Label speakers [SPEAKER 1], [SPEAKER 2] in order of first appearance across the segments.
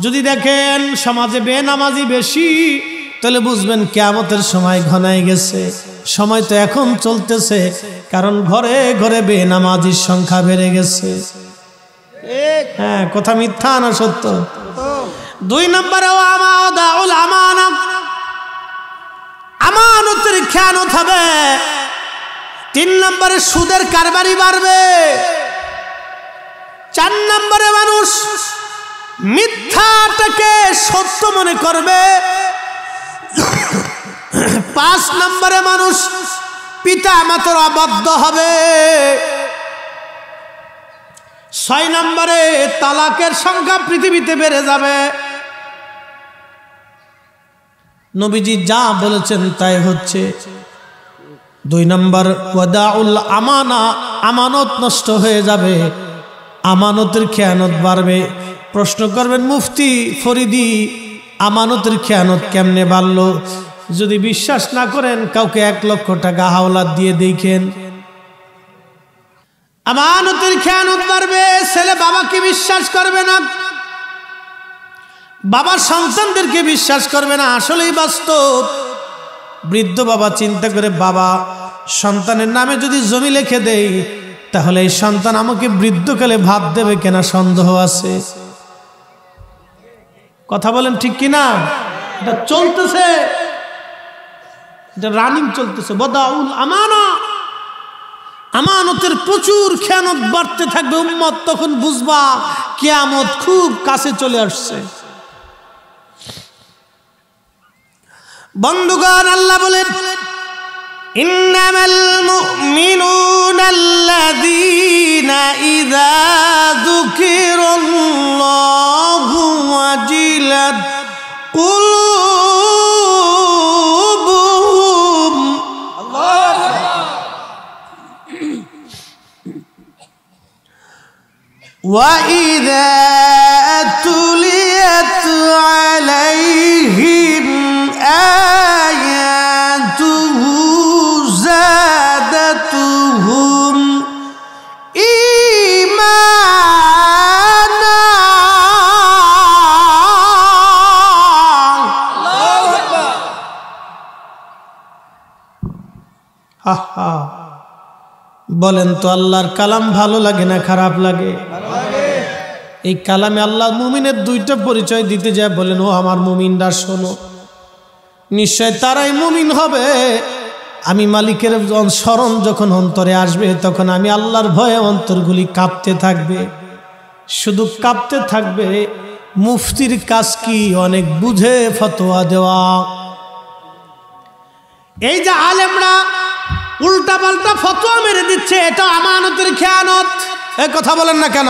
[SPEAKER 1] যদি দেখেন সমাজে বেনামাজি বেশি, তাহলে বুঝবেন কিয়ামতের সময় ঘনায় গেছে। সময় তো এখন চলতেছে, কারণ ঘরে ঘরে বেনামাজির সংখ্যা বেড়ে গেছে। হ্যাঁ, কথা মিথ্যা না সত্য? 2 নম্বরে আমানতের খেয়ানত হবে। 3 নম্বরে সুদের কারবারি বাড়বে। 4 নম্বরে মানুষ মিথ্যাটাকে সত্য মনে করবে। 5 নম্বরে মানুষ পিতা মাতার অবাধ্য হবে। 6 নম্বরে তালাকের সংখ্যা পৃথিবীতে বেড়ে যাবে। নবীজি যা বলেছেন তাই হচ্ছে। 2 নম্বর ওয়াদাউল আমানা, আমানত নষ্ট হয়ে যাবে, আমানতের খেয়ানত বাড়বে। প্রশ্ন করবেন মুফতি ফরিদি, আমানতের খেয়ানত কেমনে বাড়লো? যদি বিশ্বাস না করেন, কাউকে 1 লক্ষ টাকা হাওলাত দিয়ে দেখেন, আমানতের খেয়ানত বাড়বে। ছেলে বাবাকে বিশ্বাস করবে না, বাবা সন্তানদেরকে বিশ্বাস করবে না। আসলেই বাস্তব। বৃদ্ধ বাবা চিন্তা করে, বাবা সন্তানের নামে যদি জমি লিখে দেই, তাহলে এই সন্তান আমাকে বৃদ্ধকালে ভাত দেবে কিনা সন্দেহ আছে। কথা বলেন ঠিক কিনা? এটা চলতেছে, এটা রানিং চলতেছে। বদাউল আমানা, আমানতের প্রচুর খেয়ানত বাড়তে থাকবে। উম্মত তখন বুঝবা কিয়ামত খুব কাছে চলে আসছে। বন্ধুগণ, আল্লাহ বলেন, ইন্নামাল মুমিনুনা আল্লাযীনা ইযা যুকিরাল্লাহু ওয়াজিলাত কুলুবুহুম। আল্লাহু ওয়া ইযা তুলিয়াত আলাইহিম আয়াতুহু যাদাতুহুম ঈমানা। আল্লাহু আকবার। বলেন তো, আল্লাহর কালাম ভালো লাগে না খারাপ লাগে? এই কালামে আল্লাহ মুমিনের 2টা পরিচয় দিতে যায়। বলেন, ও আমার মুমিনরা শোনো, নিশ্চয় তারাই মুমিন হবে। আমি মালিকের স্মরণ যখন অন্তরে আসবে, তখন আমি আল্লাহর ভয়ে অন্তরগুলি কাঁপতে থাকবে। শুধু কাঁপতে থাকবে। মুফতির কাজ কি? অনেক বুঝে ফতোয়া দেওয়া। এই যে আলেমরা উল্টা পাল্টা ফতোয়া মেরে দিচ্ছে, এটা আমানতের খেয়ানত। এই কথা বলেন না কেন?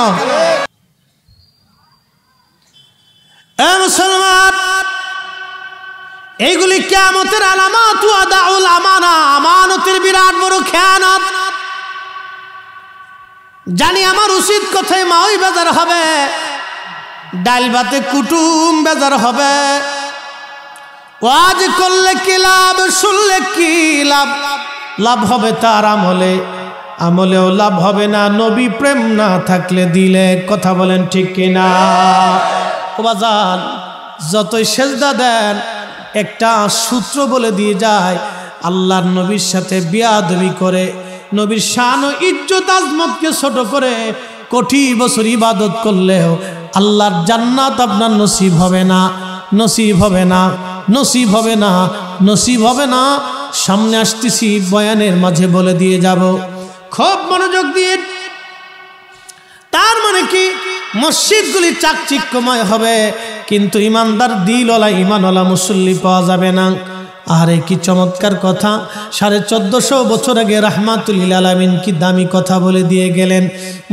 [SPEAKER 1] এ মুসলমান, এইগুলি কিয়ামতের আলামত। ওয়াদাউল আমানা, আমানতের বিরাট বড় খেয়ানত। জানি আমার উচিত কথায় মাওই বেজার হবে, ডাল ভাতে কুটুম বেজার হবে। ওয়াজ করলে কি লাভ, শুনলে কি লাভ? লাভ হবে তার আমলে, আমলেও লাভ হবে না নবী প্রেম না থাকলে দিলে। কথা বলেন ঠিক কিনা? ও বাজান, যতই সেজদা দেন, একটা সূত্র বলে দিয়ে যায়, আল্লাহর নবীর সাথে বিয়াদবি করে, নবীর শান ও ইজ্জত আজমতকে ছোট করে কোটি বছর ইবাদত করলেও আল্লাহর জান্নাত আপনার নসিব হবে না, নসিব হবে না, নসিব হবে না, নসিব হবে না। সামনে আসতেছি, বয়ানের মাঝে বলে দিয়ে যাব, খুব মনোযোগ দিয়ে। তার মানে কি? মসজিদগুলি চাকচিক্যময় হবে, কিন্তু ইমানদার দিলওয়ালা ইমানওয়ালা মুসল্লি পাওয়া যাবে না। আরে কি চমৎকার কথা! 1450 বছর আগে রাহমাতুল লিল আলামিন কি দামি কথা বলে দিয়ে গেলেন।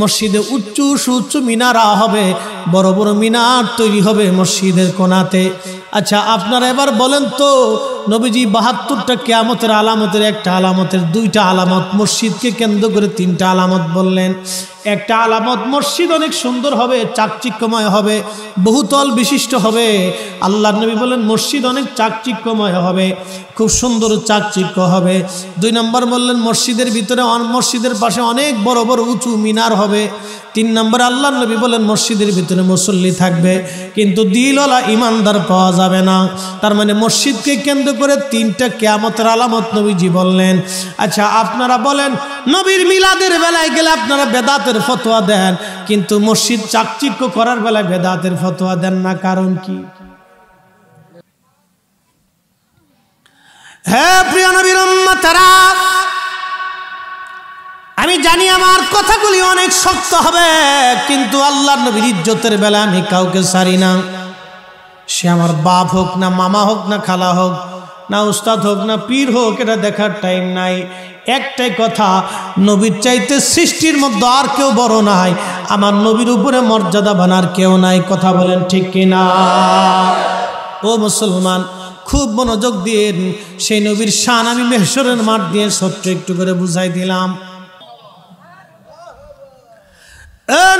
[SPEAKER 1] মসজিদে উচ্চ সুউচ্চ মিনারা হবে, বড় বড় মিনার তৈরি হবে মসজিদের কোণাতে। আচ্ছা, আপনারা এবার বলেন তো, নবীজি 72টা কিয়ামতের আলামতের একটা আলামতের 2টা আলামত, মসজিদকে কেন্দ্র করে 3টা আলামত বললেন। একটা আলামত, মসজিদ অনেক সুন্দর হবে, চাকচিক্যময় হবে, বহুতল বিশিষ্ট হবে। আল্লাহর নবী বলেন মসজিদ অনেক চাকচিক্যময় হবে, খুব সুন্দর চাকচিক্য হবে। 2 নম্বর বললেন মসজিদের ভিতরে, মসজিদের পাশে অনেক বড় বড় উঁচু মিনার হবে। 3 নম্বর আল্লাহর নবী বলেন মসজিদের ভিতরে মুসল্লি থাকবে, কিন্তু দিলওয়ালা ইমানদার পাওয়া যাবে না। তার মানে মসজিদকে কেন্দ্র করে 3টা কিয়ামতের আলামত নবীজি বললেন। আচ্ছা আপনারা বলেন, নবীর মিলাদের বেলায় গেলে আপনারা বেদাতের ফতোয়া দেন, কিন্তু মসজিদ চাকচিক্য করার বেলায় বেদাতের ফতোয়া দেন না, কারণ কি? হ্যাঁ প্রিয় নবীর উম্মতেরা, আমি জানি আমার কথাগুলি অনেক শক্ত হবে, কিন্তু আল্লাহর নবীর ইজ্জতের বেলা আমি কাউকে ছাড়ি না। সে আমার বাপ হোক না মামা হোক না খালা হোক না উস্তাদ হোক না পীর হোক, এটা দেখার টাইম নাই। একটাই কথা, নবীর চাইতে সৃষ্টির মধ্যে আর কেউ বড় নাই, আমার নবীর উপরে মর্যাদা বানার কেউ নাই। কথা বলেন ঠিক কিনা? ও মুসলমান, খুব মনোযোগ দিয়ে সেই নবীর শান আমি মেহশরের মাঠ দিয়ে ছোট্ট একটু করে বুঝাই দিলাম।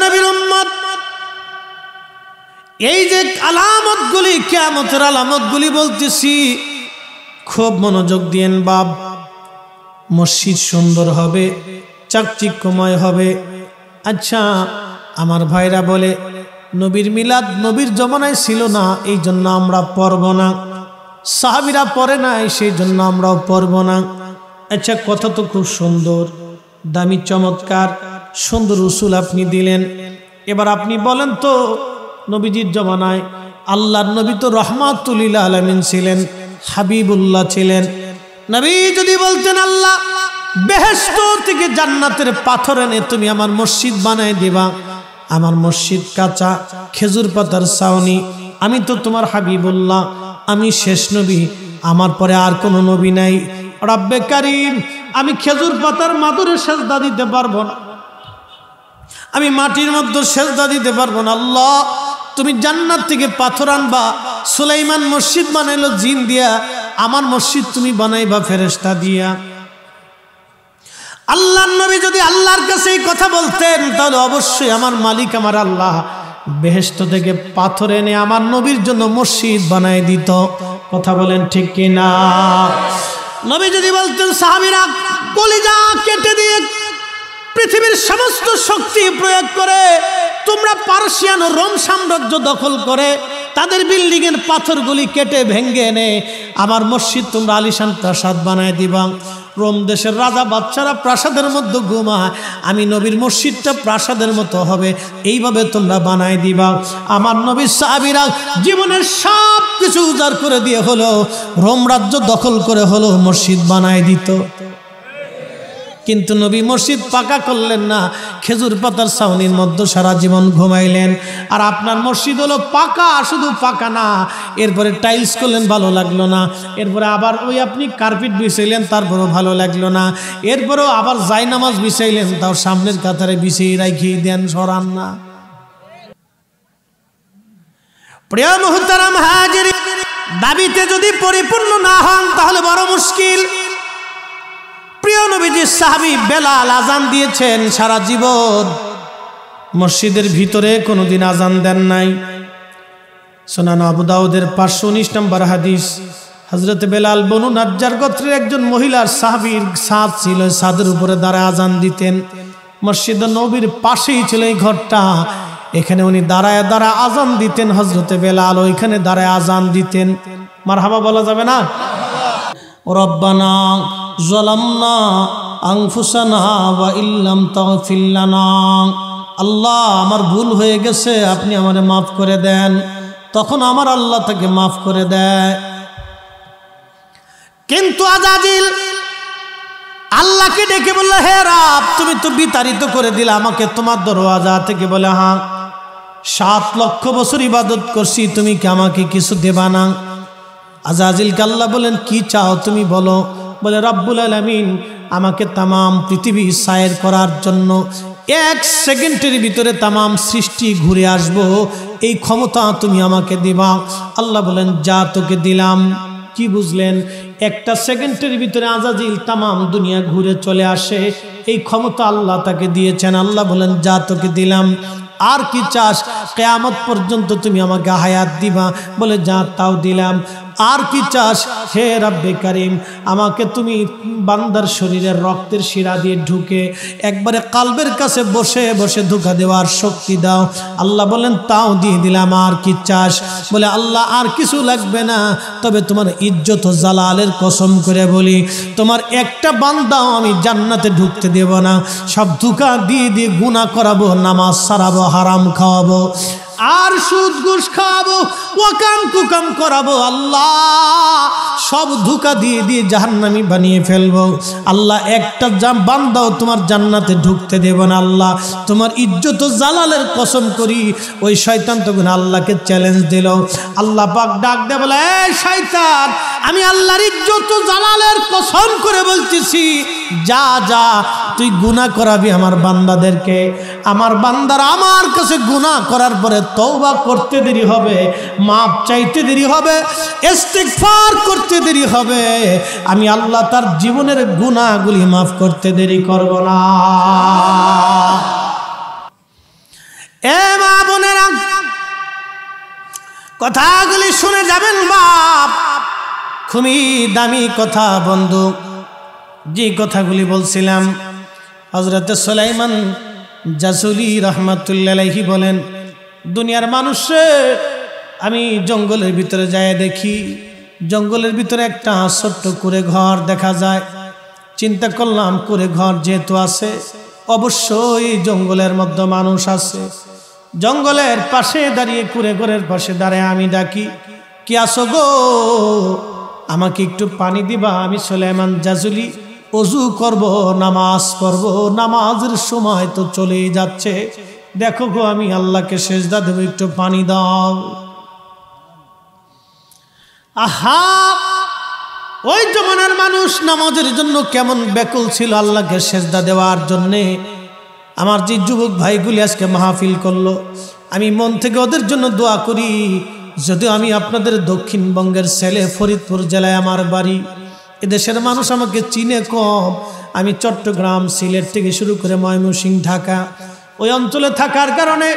[SPEAKER 1] নবীর উম্মত, এই যে আলামতগুলি, কিয়ামতের আলামতগুলি বলতেছি, খুব মনোযোগ দিয়েন বাপ। মসজিদ সুন্দর হবে, চাকচিক্যময় হবে। আচ্ছা আমার ভাইরা বলে নবীর মিলাদ নবীর জমানায় ছিল না, এই জন্য আমরা পড়ব না, সাহাবীরা পড়ে নাই সেই জন্য আমরাও পড়ব না। আচ্ছা কথা তো খুব সুন্দর, দামি, চমৎকার, সুন্দর উসুল আপনি দিলেন। এবার আপনি বলেন তো, নবীজির জমানায় আল্লাহর নবী তো রহমাতুল লিল আলামিন ছিলেন, হাবিবুল্লাহ ছিলেন। নবী যদি বলতেন আল্লাহ বেহেশত থেকে জান্নাতের পাথর এনে তুমি আমার মসজিদ বানায় দিবা, আমার মসজিদ কাঁচা খেজুর পাতার ছাউনি, আমি তো তোমার হাবিবুল্লাহ, আমি শেষ নবী, আমার পরে আর কোনো নবী নাই। রব্বে কারীম, আমি খেজুর পাতার মাদুরে সেজদা দিতে পারবো না, আমি মাটির মধ্যে সেজদা দিতে পারবো না। আল্লাহ তুমি জান্নাত থেকে পাথর আনবা। সুলাইমান মসজিদ বানাইলো জিন দিয়া, আমার মসজিদ তুমি বানাইবা ফেরেশতা দিয়া। আল্লাহর নবী যদি আল্লাহর কাছে এই কথা বলতেন, তাহলে অবশ্যই আমার মালিক আমার আল্লাহ বেহেশত থেকে পাথর এনে আমার নবীর জন্য মসজিদ বানাই দিত। কথা বলেন ঠিক কিনা? নবী যদি বলতেন সাহাবীরা কলিজা কেটে দিয়ে পৃথিবীর সমস্ত শক্তি প্রয়োগ করে তোমরা পার্সিয়ান ও রোম সাম্রাজ্য দখল করে তাদের বিল্ডিং এর পাথরগুলি কেটে ভেঙে এনে আমার মসজিদ তোমরা আলিশান প্রাসাদ বানায় দিবা। রোম দেশের রাজা বাচ্চারা প্রাসাদের মধ্যে ঘুমায়, আমি নবীর মসজিদটা প্রাসাদের মতো হবে, এইভাবে তোমরা বানায় দিবা। আমার নবীর সাহাবীরা জীবনের সব কিছু উজাড় করে দিয়ে হলো, রোম রাজ্য দখল করে হলো মসজিদ বানায় দিত। কিন্তু নবী মসজিদ পাকা করলেন না, খেজুর পাতার ছাউনির মধ্যে সারা জীবন ঘুমাইলেন। আর আপনার মসজিদ হলো পাকা, শুধু পাকা না, এরপরে টাইলস করলেন, ভালো লাগলো না, এরপরে আবার ওই আপনি কার্পেট বিছাইলেন, তারপরেও ভালো লাগলো না, এরপরেও আবার জায়নামাজ বিছাইলেন, তাও সামনের কাতারে বিছিয়ে রাখিয়ে দেন, সরান না। প্রিয় মুহতারাম হাজিরিন, দাবিতে যদি পরিপূর্ণ না হন তাহলে বড় মুশকিল। প্রিয় নবীজি সাহাবী বেলাল আজান দিয়েছেন সারা জীবন, মসজিদের ভিতরে কোনোদিন আজান দেন নাই। সুনান আবু দাউদের 519 নম্বর হাদিস, হযরত বেলাল বনু নাজ্জার গোত্রের একজন মহিলার সাহাবীর ছাদ ছিল, ছাদের উপরে দাঁড়ায় আজান দিতেন। মসজিদ নবীর পাশেই ছিল এই ঘরটা, এখানে উনি দাঁড়ায় দাঁড়ায় আজান দিতেন। হযরত বেলাল ওইখানে দাঁড়ায় আজান দিতেন। মারহাবা বলা যাবে না? রব্বানা যালামনা আনফুসানা ওয়া ইল্লাম তাগফির লানা, আল্লাহ আমার ভুল হয়ে গেছে, আপনি আমারে মাফ করে দেন। তখন আমার আল্লাহ তাকে মাফ করে দেয়। কিন্তু আজাজিল আল্লাহকে ডেকে বলল, হে রব তুমি তো বিতাড়িত করে দিলে আমাকে তোমার দরওয়াজা থেকে। বলে হ্যাঁ, 7 লক্ষ বছর ইবাদত করছি, তুমি কি আমাকে কিছু দেবা না? আজাজিলকে আল্লাহ বলেন, কি চাও তুমি বলো। বলে রব্বুল আলামিন আমাকে তামাম পৃথিবী সায়ের করার জন্য 1 সেকেন্ডের ভিতরে তামাম সৃষ্টি ঘুরে আসবো, এই ক্ষমতা তুমি আমাকে দিবা। আল্লাহ বলেন, যা তোকে দিলাম। কি বুঝলেন? একটা সেকেন্ডের ভিতরে আজাজিল তামাম দুনিয়া ঘুরে চলে আসে, এই ক্ষমতা আল্লাহ তাকে দিয়েছেন। আল্লাহ বলেন, যা তোকে দিলাম, আর কি চাস? কিয়ামত পর্যন্ত তুমি আমাকে হায়াত দিবা? বলে, যা, তাও দিলাম। আর কি চাস? হে রব্বে কারিম, আমাকে তুমি বান্দার শরীরের রক্তের শিরা দিয়ে ঢুকে একবারে কালবের কাছে বসে বসে ধোঁকা দেওয়ার শক্তি দাও। আল্লাহ বলেন, তাও দিয়ে দিলাম। আর কি চাস? বলে, আল্লাহ আর কিছু লাগবে না, তবে তোমার ইজ্জত ও জালালের কসম করে বলি, তোমার একটা বান্দাও আমি জান্নাতে ঢুকতে দেব না। সব ধোঁকা দিয়ে দিয়ে গুনাহ করাবো, নামাজ সারাবো, হারাম খাওয়াবো, আর সুদ ঘুষ খাওয়াবো, ওয়াকাম কুকাম করাবো। আল্লাহ সব ধোঁকা দিয়ে দিয়ে জাহান্নামী বানিয়ে ফেলবো। আল্লাহ একটা বান্দাও তোমার জান্নাতে ঢুকতে দেব না। আল্লাহ তোমার ইজ্জত ও জালালের কসম করি। ওই শয়তান তখন আল্লাহকে চ্যালেঞ্জ দিল। আল্লাহ পাক ডাক দে বলে, এই শয়তান, আমি আল্লাহর ইজ্জত ও জালালের কসম করে বলতেছি, যা যা, তুই গুনাহ করাবি আমার বান্দাদেরকে। আমার বান্দারা আমার কাছে গুনাহ করার পরে তওবা করতে দেরি হবে, মাপ চাইতে দেরি হবে, ইস্তিগফার করতে দেরি হবে, আমি আল্লাহ তার জীবনের গুনাহগুলি মাফ করতে দেরি করব না। এ মা বোনেরা, কথাগুলি শুনে যাবেন বাপ, খুবই দামি কথা বন্ধু। যে কথাগুলি বলছিলাম, হযরত সুলাইমান জাসুলি রাহমাতুল্লাহি আলাইহি বলেন, দুনিয়ার মানুষে আমি জঙ্গলের ভিতরে যায় দেখি, জঙ্গলের ভিতরে একটা ছোট্ট কুঁড়ে ঘর দেখা যায়। চিন্তা করলাম, কুঁড়ে ঘর যেহেতু আছে, অবশ্যই জঙ্গলের মধ্যে মানুষ আছে। জঙ্গলের পাশে দাঁড়িয়ে, কুঁড়ে ঘরের পাশে দাঁড়িয়ে আমি ডাকি, কি আসো গো, আমাকে একটু পানি দিবা? আমি সুলাইমান জাসুলি ওযু করব, নামাজ পড়ব, নামাজের সময় তো চলেই যাচ্ছে, দেখো গো আমি আল্লাহকে সেজদা দেব, একটু পানি দাও। আহা, ওই জমানার মানুষ নামাজের জন্য কেমন ব্যাকুল ছিল আল্লাহকে সেজদা দেওয়ার জন্যে। আমার যে যুবক ভাইগুলি আজকে মাহফিল করলো, আমি মন থেকে ওদের জন্য দোয়া করি। যদিও আমি আপনাদের দক্ষিণবঙ্গের ছেলে, ফরিদপুর জেলায় আমার বাড়ি, এদেশের মানুষ আমাকে চিনে কম। আমি চট্টগ্রাম, সিলেট থেকে শুরু করে ময়মনসিংহ, ঢাকা, ওই অঞ্চলে থাকার কারণে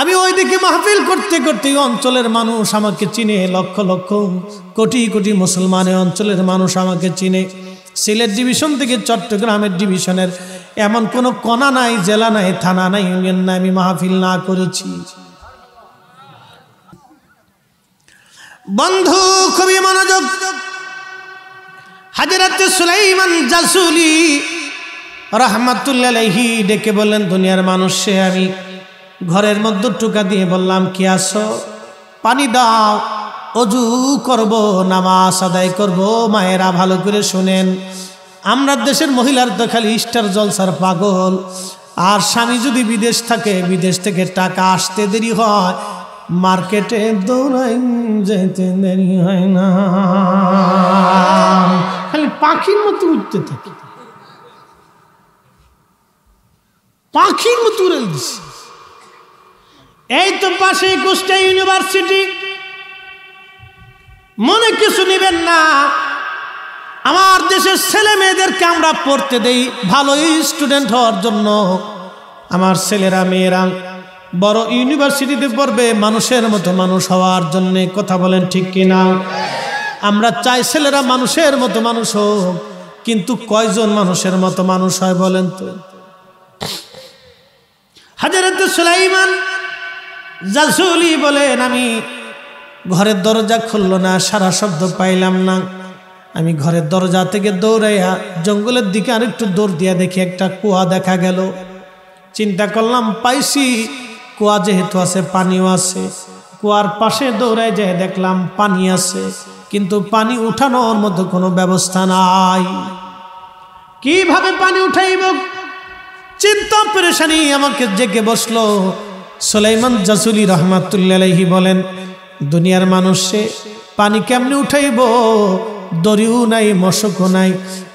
[SPEAKER 1] আমি ওইদিকে মাহফিল করতে করতে ওই অঞ্চলের মানুষ আমাকে চিনে, লক্ষ লক্ষ কোটি কোটি মুসলমান অঞ্চলের মানুষ আমাকে চিনে। সিলেট ডিভিশন থেকে চট্টগ্রামের ডিভিশনের এমন কোনো কোনা নাই, জেলা নাই, থানা নাই, ইউনিয়ন নাই আমি মাহফিল না করেছি। বন্ধু খুবই মনোযোগ। হযরত সুলাইমান জাসুলি রাহমাতুল্লাহি আলাইহি ডেকে বললেন, দুনিয়ার মানুষে আমি ঘরের মধ্যে টোকা দিয়ে বললাম, কি আসো? পানি দাও, ওযু করব, নামাজ আদায় করব। মায়েরা ভালো করে শুনেন, আমরা দেশের মহিলার তো খালি স্টার জলসার পাগল। আর স্বামী যদি বিদেশ থাকে, বিদেশ থেকে টাকা আসতে দেরি হয়, মার্কেটে দৌড়াই যেতে দেরি হয় না, খালি পাখির মতো উঠতে থাকে, পাখির মতো উড়ে দিচ্ছে। এই তো পাশে কুষ্টিয়া ইউনিভার্সিটি, মনে কিছু নেবেন না, আমার দেশের ছেলে মেয়েদেরকে আমরা পড়তে দেই ভালো স্টুডেন্ট হওয়ার জন্য। আমার ছেলেরা মেয়েরা বড় ইউনিভার্সিটিতে পড়বে মানুষের মতো মানুষ হওয়ার জন্য। কথা বলেন ঠিক কিনা? আমরা চাই ছেলেরা মানুষের মতো মানুষ হোক, কিন্তু কয়জন মানুষের মতো মানুষ হয় বলেন তো? হযরত সুলাইমান জাসুলি বলেন, আমি ঘরের দরজা খুললো না, সারা শব্দ পাইলাম না। আমি ঘরের দরজা থেকে দৌড়াইয়া জঙ্গলের দিকে আরেকটু দৌড় দিয়া দেখি একটা কুয়া দেখা গেল। চিন্তা করলাম, পাইছি, কুয়া যেহেতু আছে পানিও আছে। কুয়ার পাশে দৌড়াই যায় দেখলাম পানি আছে, কিন্তু পানি উঠানোর মতো কোনো ব্যবস্থা নাই। কিভাবে পানি উঠাইব? চিন্তা পেরেশানি আমাকে জেগে বসলো। সুলাইমান জাসুলি রাহমাতুল্লাহি আলাইহি বলেন, দুনিয়ার মানুষে পানি কেমনে উঠাইব? দড়িও নাই, মশকও নাই।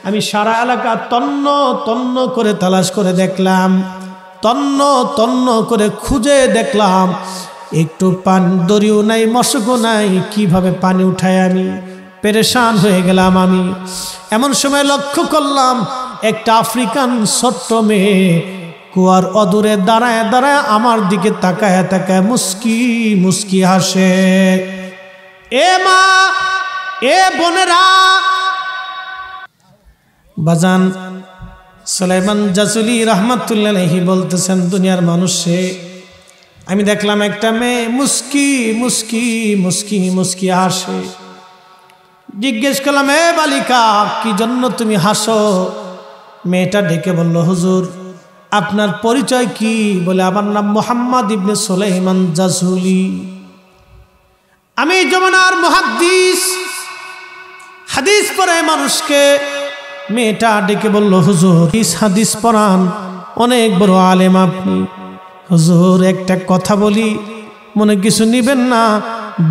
[SPEAKER 1] আমি সারা এলাকা তন্ন তন্ন করে তালাশ করে দেখলাম, তন্ন তন্ন করে খুঁজে দেখলাম, একটু দড়িও নাই, মশকও নাই। কিভাবে পানি উঠাই আমি? পেরেশান হয়ে গেলাম আমি। এমন সময় লক্ষ্য করলাম একটা আফ্রিকান ছোট্ট মেয়ে কুয়ার অদূরে দাঁড়ায় দাঁড়ায় আমার দিকে তাকায় তাকায় মুস্কি মুস্কি হাসে। এ মা, এ বোনেরা, বাজান সুলাইমান জাসুলি রহমাতুল্লাহ আলাইহি বলতেছেন, দুনিয়ার মানুষে আমি দেখলাম একটা মেয়ে মুস্কি মুস্কি মুস্কি মুস্কি হাসে। জিজ্ঞেস করলাম, এ বালিকা, কি জন্য তুমি হাসো? মেয়েটা ডেকে বলল, হুজুর আপনার পরিচয় কি? বলে, আমার নাম মুহাম্মদ ইবনে সুলাইমান জাসুলি, আমি যমুনার মুহাদ্দিস, হাদিস পড়ায় মানুষকে। মেয়েটা ডেকে বলল, হুজুর হাদিস পড়ান, অনেক বড় আলেম আপনি। হুজুর একটা কথা বলি, মনে কিছু নিবেন না?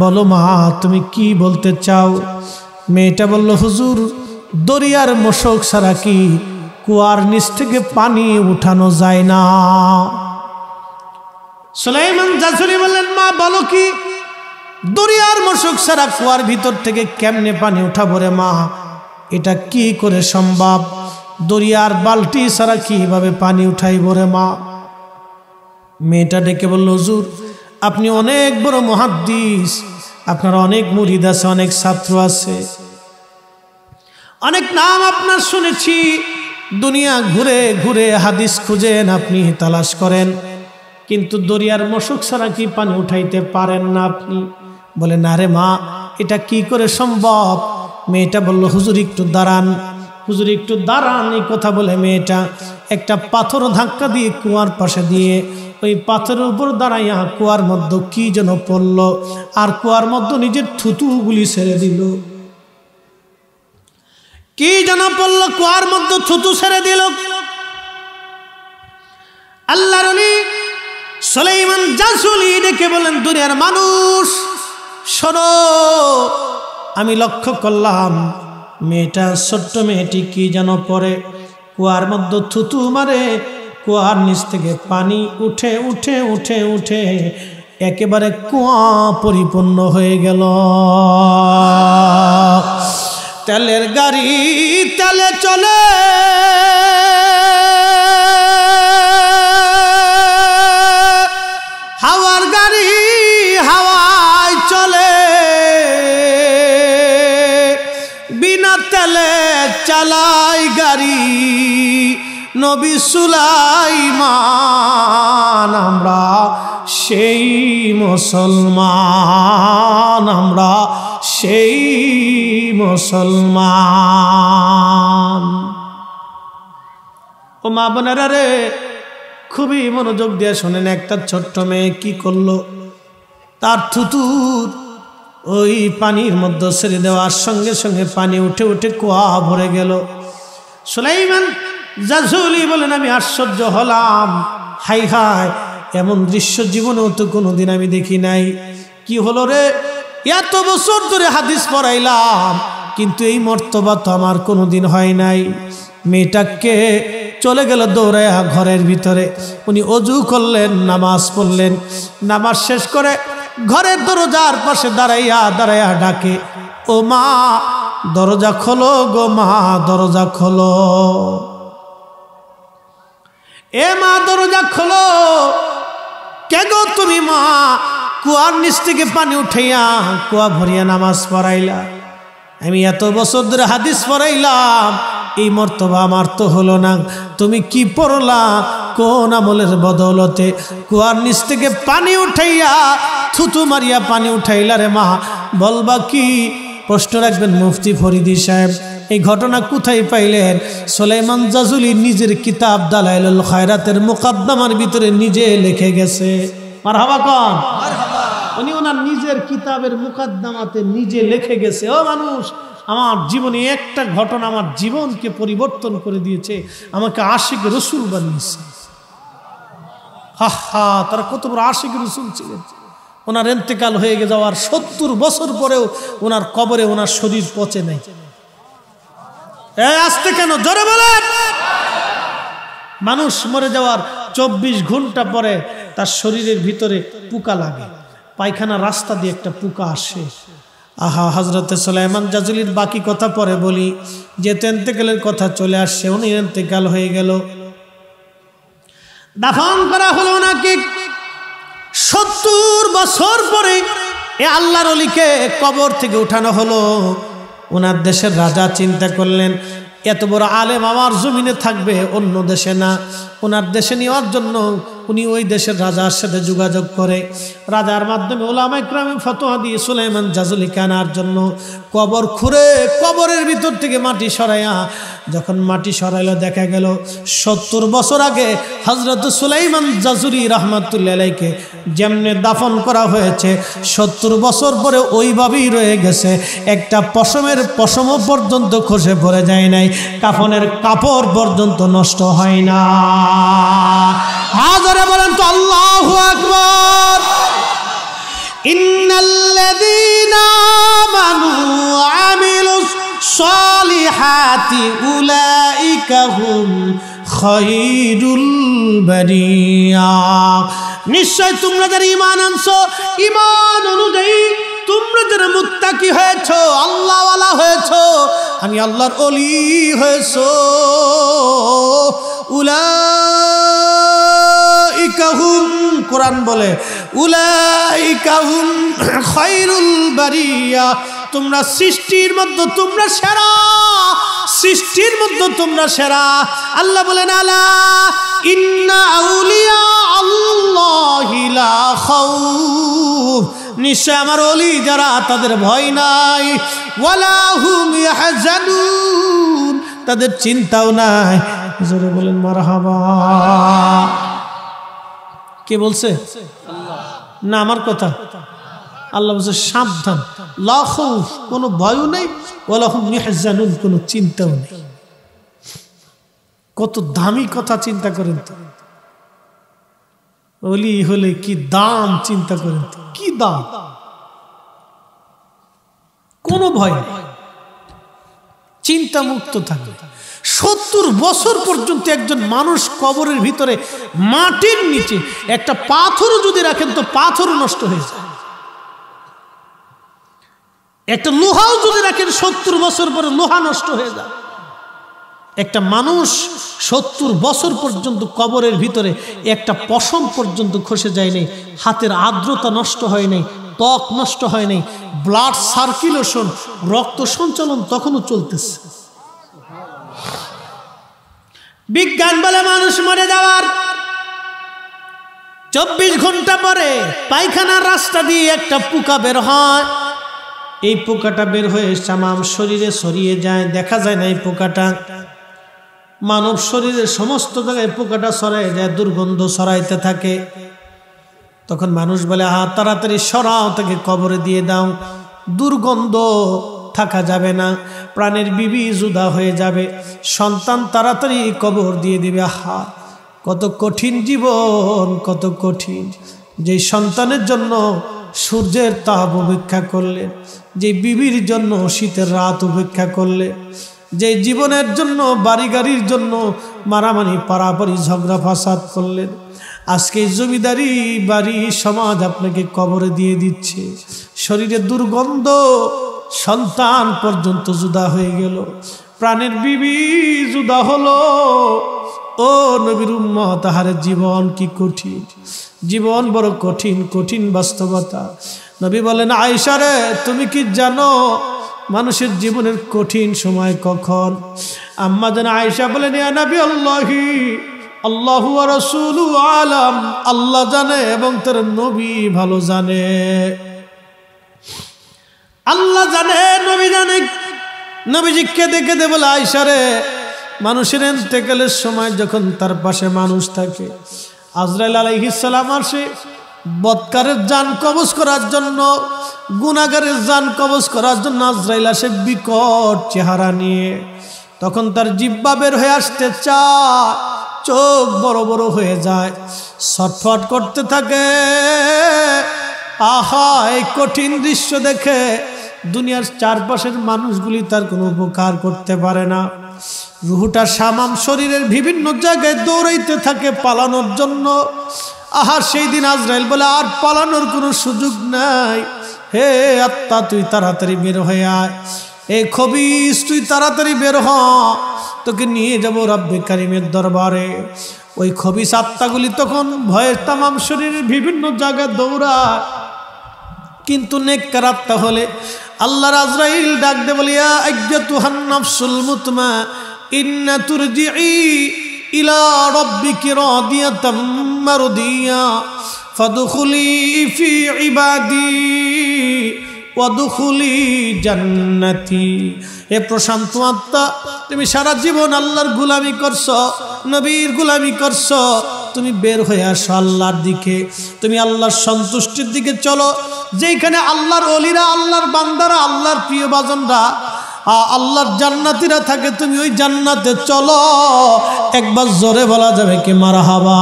[SPEAKER 1] বলো মা, তুমি কি বলতে চাও? মেয়েটা বলল, হুজুর দরিয়ার মশক ছাড়া কি কুয়ার নিচ থেকে পানি উঠানো যায় না? সুলাইমান জাসুলি বললেন, মা বলো কি? দরিয়ার মশক ছাড়া কুয়ার ভিতর থেকে কেমনে পানি উঠাবো রে মা? এটা কি করে সম্ভব? দরিয়ার বালতি ছাড়া কিভাবে পানি উঠাইব রে মা? মেয়েটা ডেকে বলল, হুজুর আপনি অনেক বড় মুহাদ্দিস, আপনার অনেক মুরিদ আছে, অনেক ছাত্র আছে, অনেক নাম আপনার শুনেছি, দুনিয়া ঘুরে ঘুরে হাদিস খুঁজেন, আপনি তালাশ করেন, কিন্তু দরিয়ার মশক ছাড়া কি পানি উঠাইতে পারেন না আপনি? বলে, না রে মা, এটা কি করে সম্ভব? মেয়েটা বলল, হুজুর একটু দাঁড়ান, হুজুর একটু দাঁড়ান। এই কথা বলে মেয়েটা একটা পাথর ধাক্কা দিয়ে কুয়ার পাশে দিয়ে ওই পাথরের উপর দাঁড়াইয়া কুয়ার মধ্যে কি যেন পড়ল, আর কুয়ার মধ্যে নিজের থুতুগুলি ছেড়ে দিল। কি যেন পড়ল, কুয়ার মধ্যে থুতু ছেড়ে দিল। আল্লাহর ওলি সুলাইমান জাসুলি ডেকে বলেন, দুনিয়ার মানুষ শোনো, আমি লক্ষ্য করলাম মেয়েটা, ছোট্ট মেয়েটি কি যেন পরে কুয়ার মধ্যে থুতু মারে, কুয়ার নিচ থেকে পানি উঠে উঠে উঠে উঠে একেবারে কুয়া পরিপূর্ণ হয়ে গেল। তেলের গাড়ি তেলে চলে, হাওয়ার গাড়ি হাওয়ায় চলে, বিনা তেলে চালাই গাড়ি নবী সুলাইমান। আমরা সেই মুসলমান, আমরা সেই মুসলমান। ও মা বোনেরা রে, খুবই মনোযোগ দিয়ে শোনেন। একটা ছোট্ট মেয়ে কি করলো, তার থুতুর ওই পানির মধ্যে ছেড়ে দেওয়ার সঙ্গে সঙ্গে পানি উঠে উঠে কুয়া ভরে গেল। সুলাইমান জাসুলি বলেন, আমি আশ্চর্য হলাম, হাই হাই, এমন দৃশ্য জীবনেও তো কোনোদিন আমি দেখি নাই। কি হলো রে, এত বছর ধরে হাদিস পড়াইলাম, কিন্তু এই মর্তবা তো আমার কোনোদিন হয় নাই। মেয়েটাকে চলে গেল দৌড়াইয়া ঘরের ভিতরে। উনি অজু করলেন, নামাজ পড়লেন, নামাজ শেষ করে ঘরের দরজার পাশে দাঁড়াইয়া দাঁড়াইয়া ডাকে, ও মা দরজা খোলো গো মা, দরজা খোলো, এ মা দরজা খোলো। কে গো তুমি মা? কুয়ার নিচ থেকে পানি উঠাইয়া কুয়া ভরিয়া নামাজ পড়াইলা, আমি এত বছর ধরে হাদিস পড়াইলাম, এই মর্তবা আমার তো হলো না। তুমি কি পড়লা? কোন আমলের বদৌলতে কুয়ার নিচ থেকে পানি উঠাইয়া থুতু মারিয়া পানি উঠাইলা রে মা? বলবা কি? প্রশ্ন রাখবেন মুফতি ফরিদি সাহেব। এই ঘটনা কোথায় পাইলেন? সুলাইমান জাসুলি নিজের কিতাব দালাইলুল খায়রাতের মুকদ্দমার ভিতরে নিজে লিখে গেছে। মারহাবা কোন? উনি ওনার নিজের কিতাবের মুকদ্দমাতে নিজে লিখে গেছে। ও মানুষ, আমার জীবনে একটা ঘটনা আমার জীবনকে পরিবর্তন করে দিয়েছে, আমাকে আশিক রসুল বানিয়েছে। হা হা, তারা কত বড় আশিক রসুল ছিলেন। ওনার ইন্তেকাল হয়ে যাওয়ার 70 বছর পরেও ওনার কবরে ওনার শরীর পচে নাই। আসতে কেন? জোরে বলেন। মানুষ মরে যাওয়ার 24 ঘন্টা পরে তার শরীরের ভিতরে পোকা লাগে, পায়খানা রাস্তা দিয়ে একটা পোকা আসে, আহা, হযরতে সুলাইমান জাজুলির বাকি কথা পরে বলি, যেহেতু ইন্তেকালের কথা চলে আসছে, উনি ইন্তেকাল হয়ে গেল, দাফন করা হলো নাকি 70 বছর পরে এ আল্লাহর ওলিকে কবর থেকে উঠানো হলো। ওনার দেশের রাজা চিন্তা করলেন, এত বড় আলেম আমার জমিনে থাকবে, অন্য দেশে না। ওনার দেশে নেওয়ার জন্য উনি ওই দেশের রাজার সাথে যোগাযোগ করে রাজার মাধ্যমে উলামায়ে কেরাম ফতোয়া দিয়ে সুলাইমান জাজুলিকে আনার জন্য কবর খুঁড়ে কবরের ভিতর থেকে মাটি সরাইয়া যখন মাটি সরাইলো, দেখা গেল 70 বছর আগে হযরত সুলাইমান জাজুলি রাহমাতুল্লাহি আলাইহিকে যেমনে দাফন করা হয়েছে 70 বছর পরে ওইভাবেই রয়ে গেছে। একটা পশমের পশমও পর্যন্ত খসে পড়ে যায় নাই, কাফনের কাপড় পর্যন্ত নষ্ট হয় না। হাজারে বলেন তো আল্লাহু আকবার। ইন্নাল্লাযীনা আমানু ওয়া আমিলুস সালিহাতি উলাইকা হুম খায়রুল বারিয়া। নিশ্চয় তোমরা যারা ঈমান আনছো, ঈমান অনুযায়ী তোমরা যারা মুত্তাকি হয়েছো, আল্লাহওয়ালা হয়েছো, আমি আল্লাহর ওলি হয়েছো, উলাইকা হুম, কোরআন বলে উলাইকা হুম খায়রুল বারিয়া, তোমরা সৃষ্টির মধ্যে তোমরা সেরা, সৃষ্টির মধ্যে তোমরা সেরা। আল্লাহ বলেন আলা ইন্না আউলিয়া আল্লাহি লা খাউফ, নিশ্চয় আমার ওলি যারা তাদের ভয় নাই, ওয়ালা হুম ইয়াহজানুন, তাদের চিন্তাও নাই। জোরে বলেন মারহাবা। কে বলছে? না আমার কথা। আল্লাহ বলছে সাবধান, লা খাউফ, কোনো ভয়ও নেই, ওয়ালা হুম ইয়াহজানুন, কোনো চিন্তাও নেই। কত দামি কথা, চিন্তা করেন তো। ওলি হলে কি দাম, চিন্তা করেন তো, কি দাম। কোনো ভয় নেই, চিন্তা মুক্ত থাকে। 70 বছর পর্যন্ত একজন মানুষ কবরের ভিতরে মাটির নিচে একটা পাথরও যদি রাখেন তো পাথরও নষ্ট হয়ে যায়। একটা লোহাও যদি রাখেন 70 বছর পরে লোহা নষ্ট হয়ে যায়। একটা মানুষ 70 বছর পর্যন্ত কবরের ভিতরে একটা পশম পর্যন্ত খসে যায় নাই, হাতের আর্দ্রতা নষ্ট হয় নাই, ত্বক নষ্ট হয় নাই, ব্লাড সার্কুলেশন, রক্ত সঞ্চালন তখনও চলতেছে। বিজ্ঞান বলে মানুষ মরে যাওয়ার 24 ঘন্টা পরে পায়খানার রাস্তা দিয়ে একটা পোকা বের হয়। এই পোকাটা বের হয়ে তামাম শরীরে ছড়িয়ে যায়, দেখা যায় না এই পোকাটা। মানব শরীরের সমস্ত জায়গায় পোকাটা ছড়ায় যায়, দুর্গন্ধ ছড়াইতে থাকে। তখন মানুষ বলে, তাড়াতাড়ি সরাও, তাকে কবরে দিয়ে দাও, দুর্গন্ধ থাকা যাবে না, প্রাণের বিবি জুদা হয়ে যাবে, সন্তান তাড়াতাড়ি কবর দিয়ে দিবে। কত কঠিন জীবন, কত কঠিন। যে সন্তানের জন্য সূর্যের তাপ উপেক্ষা করলেন, যে বিবির জন্য শীতের রাত উপেক্ষা করলেন, যে জীবনের জন্য বাড়ি গাড়ির জন্য মারামারি পারাপারি ঝগড়া ফাসাদ করলেন, আজকে জমিদারি বাড়ি সমাজ আপনাকে কবরে দিয়ে দিচ্ছে। শরীরে দুর্গন্ধ, সন্তান পর্যন্ত জুদা হয়ে গেল, প্রাণের বিবি জুদা হলো। ও নবীর উম্মত, তাহার জীবন কি কঠিন, জীবন বড় কঠিন, কঠিন বাস্তবতা। নবী বলেন, আয়েশা রে, তুমি কি জানো মানুষের জীবনের কঠিন সময় কখন? আম্মা জান আয়েশা বলেন, ইয়া নবী আল্লাহি, আল্লাহু ওয়া রাসূলুহু আলাম, আল্লাহ জানে এবং তার নবী ভালো জানে। আল্লাহ জানে, নবী জানে। নবীজি কেঁদে কেঁদে বলে, আয়েশা রে, মানুষের ইন্তেকালের সময় যখন তার পাশে মানুষ থাকে, আজরাইল আলাইহিস সালাম আসে বদকারের জান কবজ করার জন্য, গুনাহগারের জান কবজ করার জন্য আজরাইল আসে বিকট চেহারা নিয়ে। তখন তার জিহ্বা বের হয়ে আসতে চায়, চোখ বড় বড় হয়ে যায়, ছটফট করতে থাকে। আহা, এই কঠিন দৃশ্য দেখে দুনিয়ার চারপাশের মানুষগুলি তার কোনো উপকার করতে পারে না। রুহটা সামাম শরীরের বিভিন্ন জায়গায় দৌড়াইতে থাকে পালানোর জন্য। আহা, সেই দিন আজরাইল বলে, আর পালানোর কোনো সুযোগ নাই, হে আত্মা তুই তাড়াতাড়ি বের হয়ে আয়, এই খবিস তুই তাড়াতাড়ি বের হ, তোকে নিয়ে যাব রব্বে কারিমের দরবারে। ওই খবিস আত্মাগুলি তখন ভয়ে তামাম শরীরের বিভিন্ন জায়গায় দৌড়ায়, কিন্তু নেককার আত্মা হলে আল্লাহর আজরাইল ডাক দে বলে, ইয়া আইয়াতুহান নাফসুল মুতমাইন্না তুরজিই ইলা রাব্বিকি রাদিয়াতাম মারদিয়া ফাদখুলি ফি ইবাদি ওয়াদখুলি জান্নাতি। এ প্রশান্ত আত্মা, তুমি সারা জীবন আল্লাহর গোলামি করছো, নবীর গোলামি করছো, তুমি বের হয়ে আসো আল্লাহর দিকে, তুমি আল্লাহর সন্তুষ্টির দিকে চলো। যেখানে আল্লাহর ওলিরা, আল্লাহর বান্দারা, আল্লাহর প্রিয় বাজনরা, আল্লাহর জান্নাতীরা থাকে, তুমি ওই জান্নাতে চলো। একবার জোরে বলা যাবে কি মারহাবা।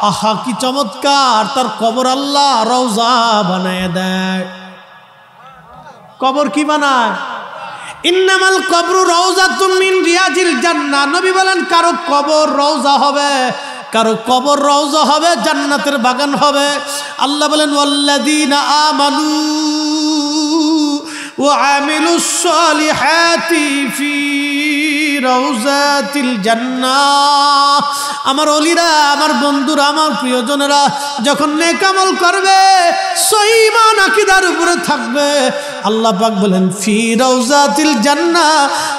[SPEAKER 1] আহা কি চমৎকার! তার কবর আল্লাহ রওজা বানায় দেয়। কবর কি বানায়? ইন্নামাল কবরু রওজাতুম মিন রিয়াজিল জান্নাহ। নবী বলেন কারো কবর রওজা হবে, কারো কবর রওজা হবে, জান্নাতের বাগান হবে। আল্লাহ বলেন ওয়াল্লাযীনা আমানু ওয়া আমিলুস সালিহাতি ফি রাউজাতিল জান্নাহ। আমার ওলিরা, আমার বন্ধুরা, আমার প্রিয়জনেরা যখন নেক আমল করবে, সহিহ ঈমান আকীদার উপরে থাকবে, আল্লাহ পাক বলেন ফি রাউজাতিল জান্নাহ,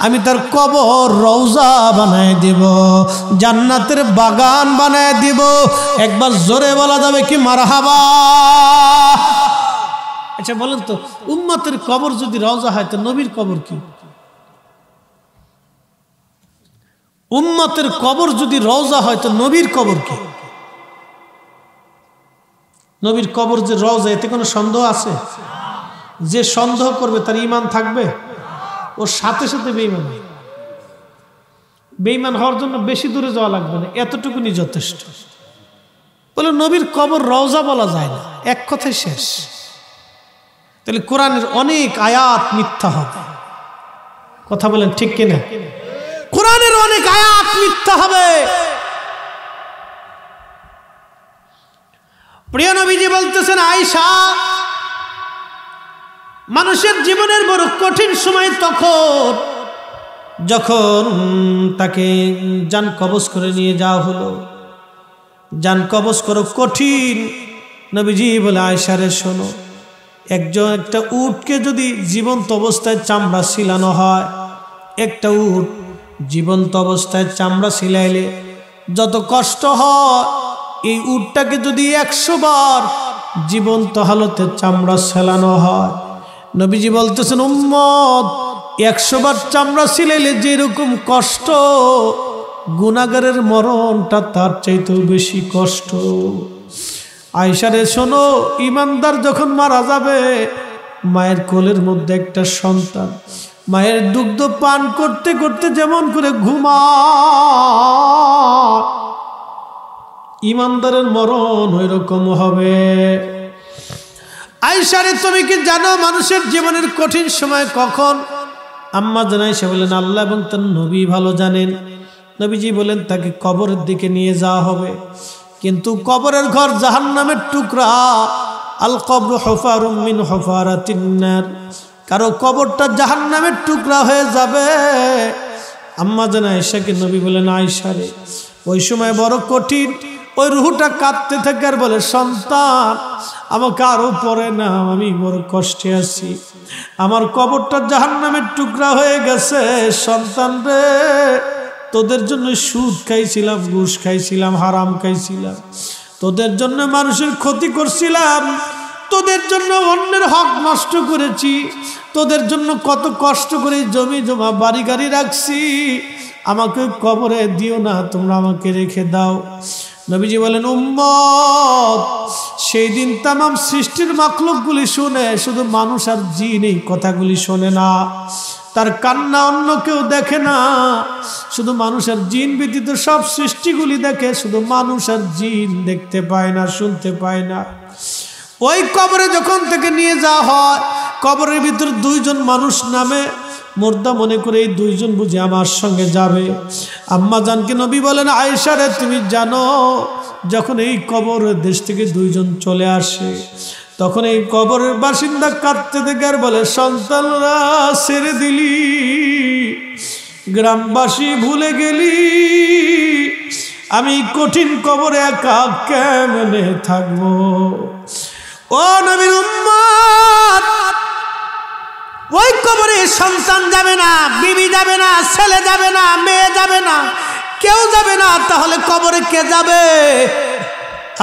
[SPEAKER 1] আমি তার কবর রওজা বানায় দেব, জান্নাতের বাগান বানায় দেব। একবার জোরে বলা যাবে কি মারহাবা। আচ্ছা বলেন তো, উম্মতের কবর যদি রওজা হয় তো নবীর কবর কি? উম্মতের কবর যদি রওজা হয় তো নবীর কবর কি? নবীর কবর যে রওজা, এতে কোনো সন্দেহ আছে? যে সন্দেহ করবে তার ঈমান থাকবে? ওর সাথে সাথে বেঈমান। বেঈমান হওয়ার জন্য বেশি দূরে যাওয়া লাগবে না, এতটুকুনি যথেষ্ট। বলে নবীর কবর রওজা বলা যায় না, এক কথায় শেষ। তাহলে কোরআনের অনেক আয়াত মিথ্যা হবে। কথা বলেন ঠিক কিনা? কোরআনের অনেক আয়াত মিথ্যা হবে। প্রিয় নবীজি বলতেছেন, আয়েশা, মানুষের জীবনের বড় কঠিন সময় তখন যখন তাকে জান কবজ করে নিয়ে যাওয়া হলো। জান কবজ করো কঠিন। নবীজি বলে, আয়েশা রে শোনো, একটা উটকে যদি জীবন্ত অবস্থায় চামড়া ছিলানো হয়, একটা উট জীবন্ত অবস্থায় চামড়া ছিলাইলে যত কষ্ট হয়, এই উটটাকে যদি 100 বার জীবন্ত হালতে চামড়া ছেলানো হয়, নবীজি বলতেছেন উম্মত 100 বার চামড়া ছিলাইলে যেরকম কষ্ট, গুনাহগারের মরণটা তার চাইতেও বেশি কষ্ট। আয়েশা রে শোনো, ইমানদার যখন মারা যাবে, মায়ের কোলের মধ্যে একটা সন্তান মায়ের দুগ্ধ পান করতে করতে যেমন করে ঘুমায়, ইমানদারের মরণ ওই রকম হবে। আয়েশা রে তুমি কি জানো মানুষের জীবনের কঠিন সময় কখন? আম্মা জানাই সে বলেন আল্লাহ এবং তার নবী ভালো জানেন। নবীজি বলেন তাকে কবরের দিকে নিয়ে যাওয়া হবে, কিন্তু কবরের ঘর জাহান্নামের টুকরা। আল কবরু হুফারুম মিন হুফারাতিন নার, কারো কবরটা জাহান্নামের টুকরা হয়ে যাবে। আম্মা জান আয়েশাকে নবী বলেন, আয়েশা রে ওই সময় বড় কঠিন। ওই রুহটা কাঁদতে থাকে আর বলে, সন্তান আমাকে আরো পরে না, আমি বড় কষ্টে আছি, আমার কবরটা জাহান্নামের টুকরা হয়ে গেছে। সন্তান রে, তোদের জন্য সুদ খাইছিলাম, ঘুষ খাইছিলাম, হারাম খাইছিলাম, তোদের জন্য মানুষের ক্ষতি করছিলাম, তোদের জন্য অন্যের হক নষ্ট করেছি, তোদের জন্য কত কষ্ট করে জমি জমা বাড়ি গাড়ি রাখছি, আমাকে কবরে দিও না, তোমরা আমাকে রেখে দাও। নবীজি বলেন, উম্মত সেই দিন তামাম সৃষ্টির মাখলুকগুলি শুনে, শুধু মানুষ আর জিন এই কথাগুলি শোনে না, তার কান্না অন্য কেউ দেখে না। শুধু মানুষ আর জিন ব্যতীত সব সৃষ্টিগুলি দেখে, শুধু মানুষ আর জিন দেখতে পায় না, শুনতে পায় না। ওই কবরে যখন থেকে নিয়ে যাওয়া হয়, কবরের ভিতর 2 জন মানুষ নামে, মুর্দা মনে করে এই 2 জন বুঝে আমার সঙ্গে যাবে। আম্মা জানকে নবী বলেন, আয়েশা রে তুমি জানো, যখন এই কবরের দেশ থেকে 2 জন চলে আসে, তখন এই কবরের বাসিন্দা কাঁদতে দেখে আর বলে, সন্তানরা ছেড়ে দিলি, গ্রামবাসী ভুলে গেলি, আমি কঠিন কবরে একা কেমনে থাকবো। ও নবীর উম্মত, ওই কবরে সন্তান যাবে না, বিবি যাবে না, ছেলে যাবে না, মেয়ে যাবে না, কেউ যাবে না। তাহলে কবরে কে যাবে?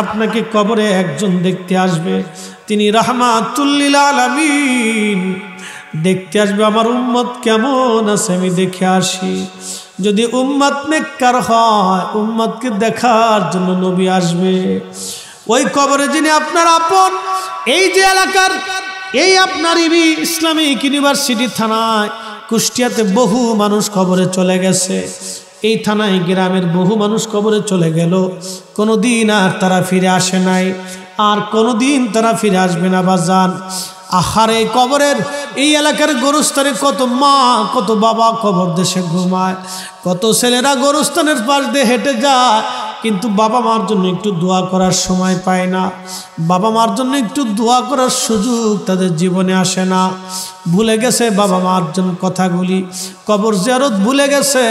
[SPEAKER 1] আপনাকে কবরে একজন দেখতে আসবে, তিনি রাহমাতুল লিল আলামিন। দেখতে আসবে আমার উম্মত কেমন আছে আমি দেখে আসি। যদি উম্মত নেককার হয়, উম্মতকে দেখার জন্য নবী আসবে। ওই কবরে যিনি আপনার আপন, এই যে এলাকার, এই আপনার ইসলামিক ইউনিভার্সিটি থানায় কুষ্টিয়াতে বহু মানুষ কবরে চলে গেছে। এই থানায় গ্রামের বহু মানুষ কবরে চলে গেল, কোনোদিন আর তারা ফিরে আসে নাই, আর কোনোদিন তারা ফিরে আসবে না বাজান। আহারে কবরের এই এলাকার গোরস্থানে কত মা কত বাবা কবর দেশে ঘুমায়, কত ছেলেরা গোরস্থানের পাশ দিয়ে হেঁটে যায়, কিন্তু বাবা মার জন্য একটু দোয়া করার সময় পায় না, বাবা মার জন্য একটু দোয়া করার সুযোগ তাদের জীবনে আসে না। ভুলে গেছে বাবা মার জন্য কথাগুলি, কবর জিয়ারত ভুলে গেছে।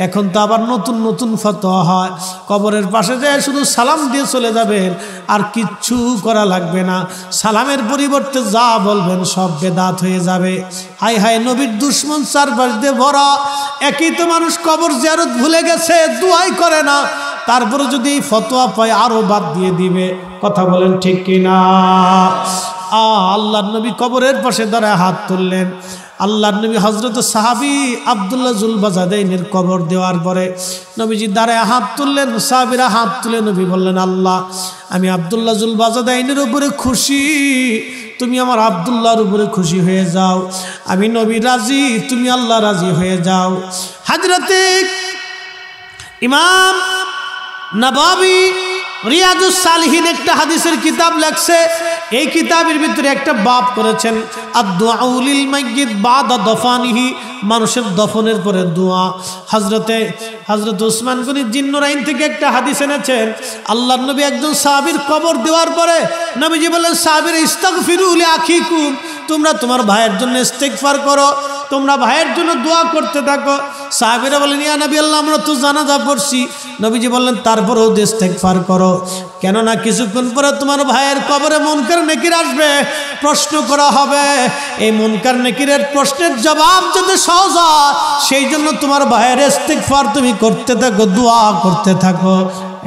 [SPEAKER 1] এখন তো আবার নতুন নতুন ফতোয়া হয়, কবরের পাশে যায় শুধু সালাম দিয়ে চলে যাবেন, আর কিচ্ছু করা লাগবে না। সালামের পরিবর্তে যা বলবেন সব বেদাত হয়ে যাবে। হায় হায়, নবীর দুশ্মন চারপাশ দিয়ে ভরা। একই তো মানুষ কবর জিয়ারত ভুলে গেছে, দুয়াই করে না, তারপরে যদি এই ফতোয়া পায় আরো বাদ দিয়ে দিবে। কথা বলেন ঠিক কিনা? আল্লাহর নবী কবরের পাশে দাঁড়ায় হাত তুললেন। আল্লাহর নবী হযরত সাহাবী আব্দুল্লাহ যুলবাজাদাইনের কবর দেওয়ার পরে নবীজি দাঁড়ায় হাত তুললেন, সাহাবীরা হাত তুলে নবী বললেন, আল্লাহ, আমি আব্দুল্লাহ যুলবাজাদাইনের উপরে খুশি, তুমি আমার আব্দুল্লাহর উপরে খুশি হয়ে যাও। আমি নবী রাজি, তুমি আল্লাহ রাজি হয়ে যাও। হযরতে ইমাম নববী রিয়াজুস সালিহিন একটা হাদিসের কিতাব লেখছে। এই কিতাবের ভিতরে একটা বাব করেছেন, আদ-দুআউ লিল মাইয়িত বাদা দফানিহি, মানুষের দফনের পরে দোয়া। হযরত ওসমান গনি জিন্নুরাইন থেকে একটা হাদিস এনেছেন, আল্লাহর নবী একজন সাহাবীর কবর দেওয়ার পরে নবীজি বলেন, সাহাবীর ইস্তাগফিরু লি আখিকুম, তোমরা তোমার ভাইয়ের জন্য ইস্তেগফার করো, তোমরা ভাইয়ের জন্য দোয়া করতে থাকো। সাহাবীরা বলেন, ইয়া নবী আল্লাহ, আমরা তো জানাজা পড়ছি। নবীজি বললেন, তারপরেও ইস্তেগফার করো, কেননা কিছুক্ষণ পরে তোমার ভাইয়ের কবরে মুনকার নেকির আসবে, প্রশ্ন করা হবে। এই মুনকার নেকিরের প্রশ্নের জবাব যদি সহজ হয়, সেই জন্য তোমার ভাইয়ের ইস্তেগফার তুমি করতে থাকো, দোয়া করতে থাকো।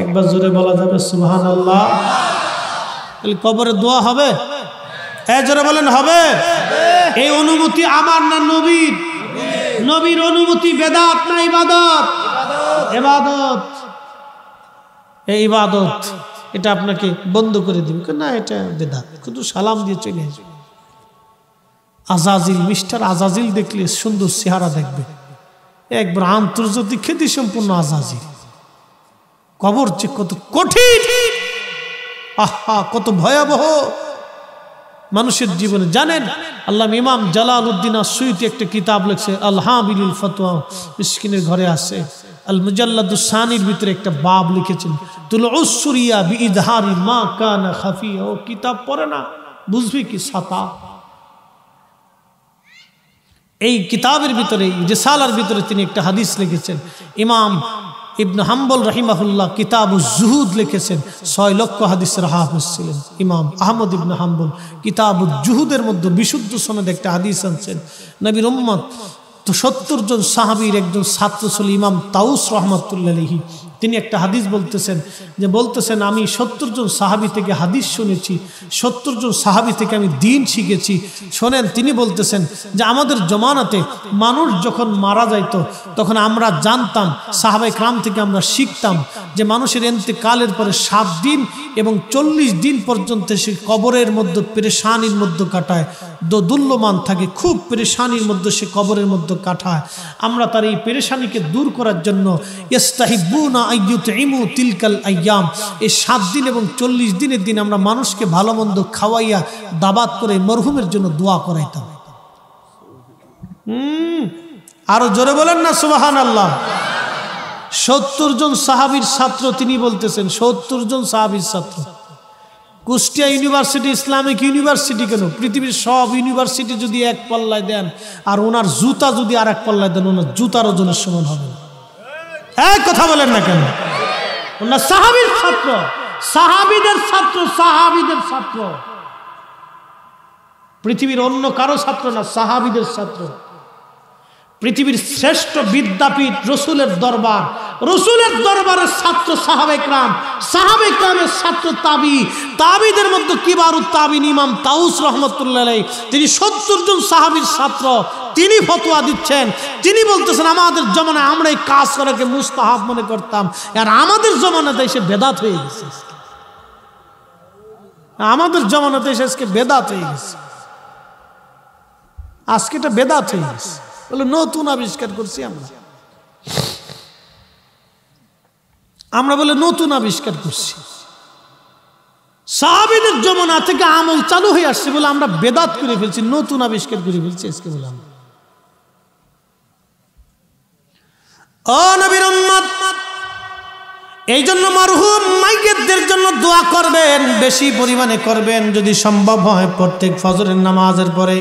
[SPEAKER 1] একবার জোরে বলা যাবে সুবহানাল্লাহ? তাহলে কবরে দোয়া হবে? জোরে বলেন হবে? এই অনুমতি আমার না নবীর? নবীর অনুমতি বেদাত না ইবাদত? ইবাদত। এই ইবাদত এটা আপনাকে বন্ধ করে দিবে না, এটা বেদাত। শুধু সালাম দিয়ে চলে আসবে। আজাজিল, মিস্টার আজাজিল দেখলে সুন্দর চেহারা দেখবে, একবার আন্তর্জাতিক খ্যাতি সম্পূর্ণ আজাজিল। কবর যে কত কঠিন, আহা কত ভয়াবহ মানুষের জীবনে। জানেন, আল্লাহ ইমাম জালালউদ্দিন আসসুয়ুতি একটা কিতাব লিখছে, আল হাবিলুল ফতোয়া, মিসকিনের ঘরে আছে। আল মুজাল্লাদুস সানির ভিতরে একটা বাব লিখেছেন, তুলউস সুরিয়া বিইজহারি মা কানা খাফিয়া। ও কিতাব পড়ে না, বুঝবি কি ছাতা। এই কিতাবের ভিতরে, রিসালার ভিতরে তিনি একটা হাদিস লিখেছেন। ইমাম ইবনে হাম্বল রাহিমাহুল্লাহ কিতাবুজ জুহুদ লিখেছেন, 6 লক্ষ হাদিসের হাফেজ ছিলেন ইমাম আহমদ ইবনে হাম্বল। কিতাবুজ জুহুদের মধ্যে বিশুদ্ধ সনদে একটা হাদিস আনছেন, নবীর উম্মত তো 70 জন সাহাবীর একজন ছাত্র ছিল ইমাম তাউস রাহমাতুল্লাহ আলাইহি। তিনি একটা হাদিস বলতেছেন, আমি 70 জন সাহাবী থেকে হাদিস শুনেছি, 70 জন সাহাবী থেকে আমি দ্বীন শিখেছি। শোনেন, তিনি বলতেছেন যে আমাদের জমানাতে মানুষ যখন মারা যাইত, তখন আমরা জানতাম, সাহাবায়ে কেরাম থেকে আমরা শিখতাম যে মানুষের ইন্তেকালের পরে 7 দিন এবং 40 দিন পর্যন্ত সে কবরের মধ্যে পেরেশানির মধ্যে কাটায়, দোদুল্যমান থাকে, খুব পেরেশানির মধ্যে সে কবরের মধ্যে কাটায়। আমরা তার এই পেরেশানিকে দূর করার জন্য ইস্তাহিবুনা আইয়ুতইমু তিলকাল আইয়াম, এই 7 দিন এবং 40 দিনের দিন আমরা মানুষকে ভালো মন্দ খাওয়াইয়া দাবাত করে মরহুমের জন্য দোয়া করাইতাম। আরো জোরে বলেন না সুবহানাল্লাহ। 70 জন সাহাবীর ছাত্র তিনি বলতেছেন, 70 জন সাহাবীর ছাত্র। কুষ্টিয়া ইউনিভার্সিটি ইসলামিক ইউনিভার্সিটি কেন, পৃথিবীর সব ইউনিভার্সিটি যদি এক পাল্লায় দেন আর ওনার জুতা যদি আর এক পাল্লায় দেন, ওনার জুতার ওজনের সমান হবে না। এক কথা বলেন না কেন? ওনার সাহাবীর ছাত্র, সাহাবীদের ছাত্র, সাহাবীদের ছাত্র, পৃথিবীর অন্য কারো ছাত্র না, সাহাবীদের ছাত্র। পৃথিবীর শ্রেষ্ঠ বিদ্যাপীঠ রসুলের দরবার, রসুলের দরবারের ছাত্র সাহাবে ইকরাম, সাহাবে ইকরামের ছাত্র তাবি, তাবিদের মধ্যে কিবারুত তাবিন ইমাম তাউস রহমতুল্লাহ আলাইহি, তিনি 70 জন সাহাবীর ছাত্র। তিনি ফতোয়া দিচ্ছেন, তিনি বলতেছেন আমাদের জমানায় আমরা এই কাজ করাকে মুস্তাহাব মনে করতাম, আর আমাদের জমানাতে এসে বেদাত হয়ে গেছে। আমাদের জমানাতে এসে আজকে বেদাত হয়ে গেছে, আজকে এটা বেদাত হয়ে গেছে বলে নতুন আবিষ্কার করছি আমরা বলে নতুন আবিষ্কার করছি। সাহাবীদের জমানা থেকে আমল চালু হয়ে আসছে বলে আমরা বেদাত করে ফেলছি, নতুন আবিষ্কার করে ফেলছি আজকে বললাম। ও নবীর উম্মত, এই জন্য মরহুম মাইয়িতদের জন্য দোয়া করবেন, বেশি পরিমাণে করবেন। যদি সম্ভব হয় প্রত্যেক ফজরের নামাজের পরে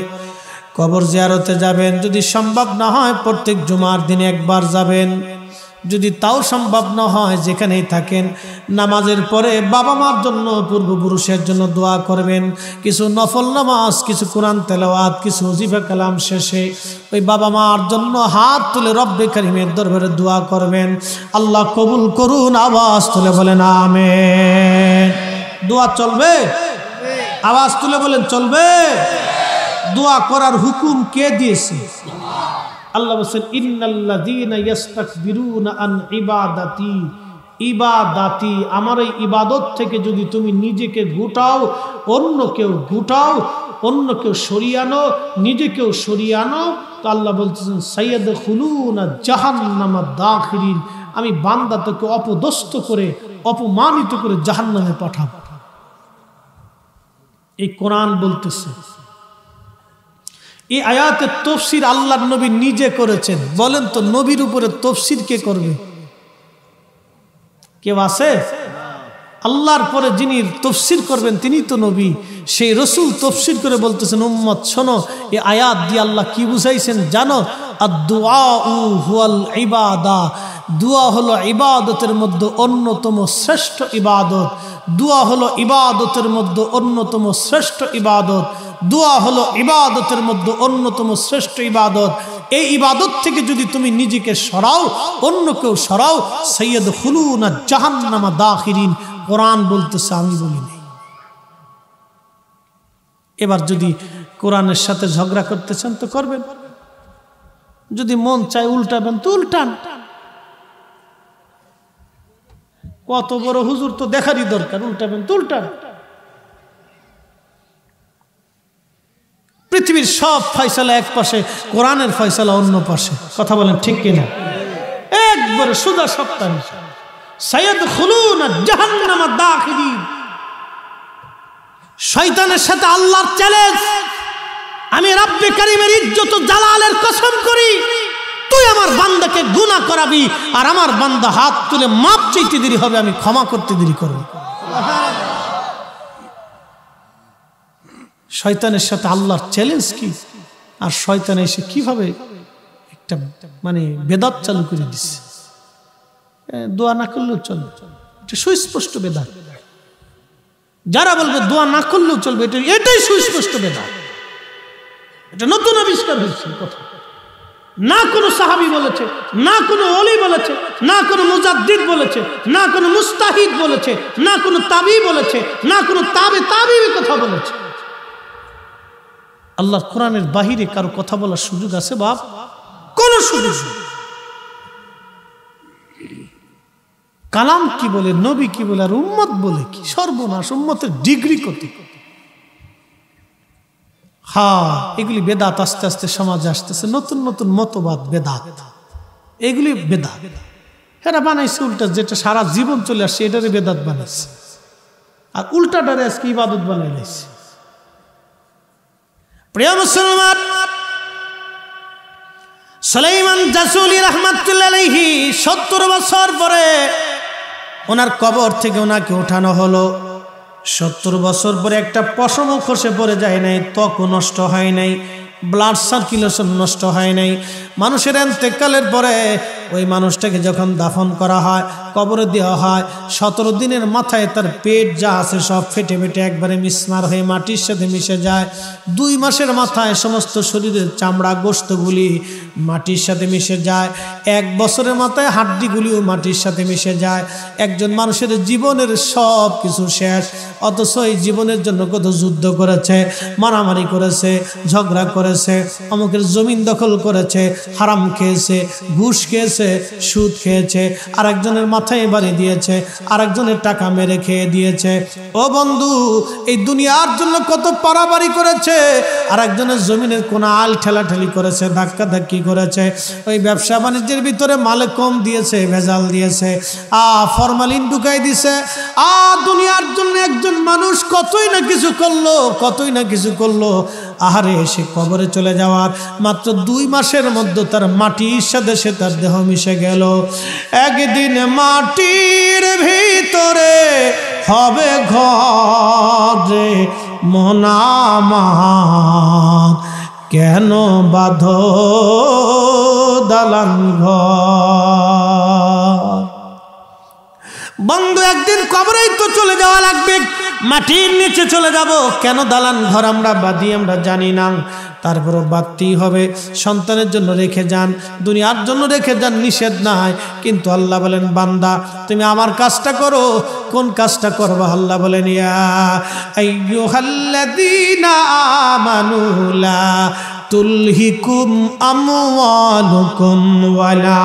[SPEAKER 1] কবর জিয়ারতে যাবেন, যদি সম্ভব না হয় প্রত্যেক জুমার দিনে একবার যাবেন, যদি তাও সম্ভব না হয় যেখানেই থাকেন নামাজের পরে বাবা মার জন্য, পূর্বপুরুষের জন্য দোয়া করবেন। কিছু নফল নামাজ, কিছু কোরআন তেলাওয়াত, কিছু ওজিফা কালাম শেষে ওই বাবা মার জন্য হাত তুলে রব্বে কারিমের দরবারে দোয়া করবেন। আল্লাহ কবুল করুন, আওয়াজ তুলে বলেন আমিন। দোয়া চলবে? আওয়াজ তুলে বলেন চলবে? দোয়া করার হুকুম কে দিয়েছে? আল্লাহ বলেন ইন্নাল্লাযীনা ইস্তাকবিরুনা আন ইবাদাতি, ইবাদাতি, আমার এই ইবাদত থেকে যদি তুমি নিজেকে গুটাও, অন্য কেউ গুটাও, অন্য কেউ সরিয়ে আনো, নিজেকেও সরিয়ে আনো, তো আল্লাহ বলতেছেন সাইয়াদখুলুনা জাহান্নামা দাখিরিন, আমি বান্দাটাকে অপদস্থ করে, অপমানিত করে জাহান্নামে পাঠাবো। এই কোরআন বলতেছে। এই আয়াতের তাফসীর আল্লাহর নবী নিজে করেছেন। বলেন তো নবীর উপরে তাফসীর কে করবে? কেউ আছে? আল্লাহর পরে যিনি তাফসীর করবেন তিনি তো নবী। সেই রাসূল তাফসীর করে বলতেছেন উম্মত শোনো, এই আয়াত দিয়ে আল্লাহ কি বুঝাইছেন জানো? আদ-দুআউ হুয়াল ইবাদা, দোয়া হলো ইবাদতের মধ্যে অন্যতম শ্রেষ্ঠ ইবাদত। দোয়া হলো ইবাদতের মধ্যে অন্যতম শ্রেষ্ঠ ইবাদত। দোয়া হলো ইবাদতের মধ্যে অন্যতম শ্রেষ্ঠ ইবাদত। এই ইবাদত থেকে যদি তুমি নিজেকে সরাও, অন্য কেউ সরাও, সাইয়াদখুলুনা জাহান্নামা দাখিরিন। কোরআন বলতেছে, আমি বলি নাই। এবার যদি কোরআনের সাথে ঝগড়া করতে চান তো করবেন, যদি মন চায় উল্টাবেন তো উল্টান। কত বড় হুজুর তো দেখারই দরকার, উল্টাবেন তো উল্টান। পৃথিবীর সব ফয়সালা এক পাশে, কোরআনের ফয়সালা অন্য পাশে। কথা বলেন ঠিক কিনা? একবারে সুদা সপ্তাহ সাইয়াদখুলুনা জাহান্নামা দাখিরিন। শয়তানের সাথে আল্লাহর চ্যালেঞ্জ, আমি রব্বে কারীমের ইজ্জত ও জালালের কসম করি, তুই আমার বান্দাকে গুনাহ করাবি আর আমার বান্দা হাত তুলে মাপ চাইতে দেরি হবে, আমি ক্ষমা করতে দেরি করব। শয়তানের সাথে আল্লাহর চ্যালেঞ্জ কি? আর শয়তান এসে কিভাবে একটা মানে বেদাত চালু করে দিচ্ছে। দোয়া না করলেও চলবে, এটা সুস্পষ্ট বেদাত। যারা বলবে দোয়া না করলেও চলবে, এটাই সুস্পষ্ট বেদাত। এটা নতুন আবিষ্কার হয়েছে কথা। না কোনো সাহাবী বলেছে, না কোনো ওলি বলেছে, না কোনো মুজাদ্দিদ বলেছে, না কোনো মুস্তাহিদ বলেছে, না কোনো তাবি বলেছে, না কোনো তাবে তাবির কথা বলেছে। আল্লাহর কোরআনের বাহিরে কারো কথা বলার সুযোগ আছে বাপ? কোন সুযোগ নেই। কালাম কি বলে, নবী কি বলে, আর উম্মত বলে কি? সর্বনাশ, উম্মতের ডিগ্রি কত। হ্যাঁ, এগুলি বেদাত আস্তে আস্তে সমাজে আসতেছে, নতুন নতুন মতবাদ বেদাত, এগুলি বেদাত। এরা বানাইছে উল্টা, যেটা সারা জীবন চলে আসছে এটারে বেদাত বানাইছে, আর উল্টাটারে আজকে ইবাদত বানাই নিয়েছে। প্রিয় মুসলমান, সুলাইমান জাসুলি রাহমাতুল্লাহ আলাইহি 70 বছর পরে ওনার কবর থেকে ওনাকে উঠানো হলো। 70 বছর পরে একটা পশমও খসে পড়ে যায় নাই, ত্বকও নষ্ট হয় নাই, ব্লাড সার্কুলেশন নষ্ট হয় নাই। মানুষের ইন্তেকালের পরে ওই মানুষটাকে যখন দাফন করা হয়, কবরে দেওয়া হয়, 17 দিনের মাথায় তার পেট যা আছে সব ফেটে ফেটে একবারে মিসমার হয়ে মাটির সাথে মিশে যায়। 2 মাসের মাথায় সমস্ত শরীরের চামড়া গোশতগুলি মাটির সাথে মিশে যায়। 1 বছরের মাথায় হাড্ডিগুলিও মাটির সাথে মিশে যায়। একজন মানুষের জীবনের সব কিছু শেষ, অথচ এই জীবনের জন্য কত যুদ্ধ করেছে, মারামারি করেছে, ঝগড়া করেছে, অমুকের জমিন দখল করেছে, হারাম খেয়েছে, ঘুষ খেয়েছে, সুদ খেয়েছে, আরেকজনের মাথায় বাড়ি দিয়েছে, আরেকজনের টাকা মেরে খেয়ে দিয়েছে। ও বন্ধু, এই দুনিয়ার জন্য কত পারাবারি করেছে, আরেকজনের জমিনের কোন আল ঠেলাঠেলি করেছে, ধাক্কা ধাক্কি করেছে। ওই ব্যবসা বাণিজ্যের ভিতরে মালে কম দিয়েছে, ভেজাল দিয়েছে, ফরমালিন ঢুকাই দিছে। দুনিয়ার জন্য একজন মানুষ কতই না কিছু করলো, কতই না কিছু করলো। আহারে, সে কবরে চলে যাওয়ার মাত্র 2 মাসের মধ্যে তার মাটির সাথে সে তার দেহ মিশে গেল। একদিন মাটির ভিতরে হবে ঘরে মনামার, কেন বাঁধো দালান ঘর। বন্ধু, একদিন কবরেই তো চলে যাওয়া লাগবে, মাটির নিচে চলে যাব, কেন দালান ঘর আমরা বাঁধি আমরা জানি না, তারপরও বাঁধতেই হবে। সন্তানের জন্য রেখে যান, দুনিয়ার জন্য রেখে যান, নিষেধ নাই, কিন্তু আল্লাহ বলেন বান্দা তুমি আমার কাজটা করো। কোন কাজটা করবা? আল্লাহ বলেন ইয়া আইয়ুহাল্লাযীনা আমানু লা তুলহিকুম আমওয়ালুকুম ওয়ালা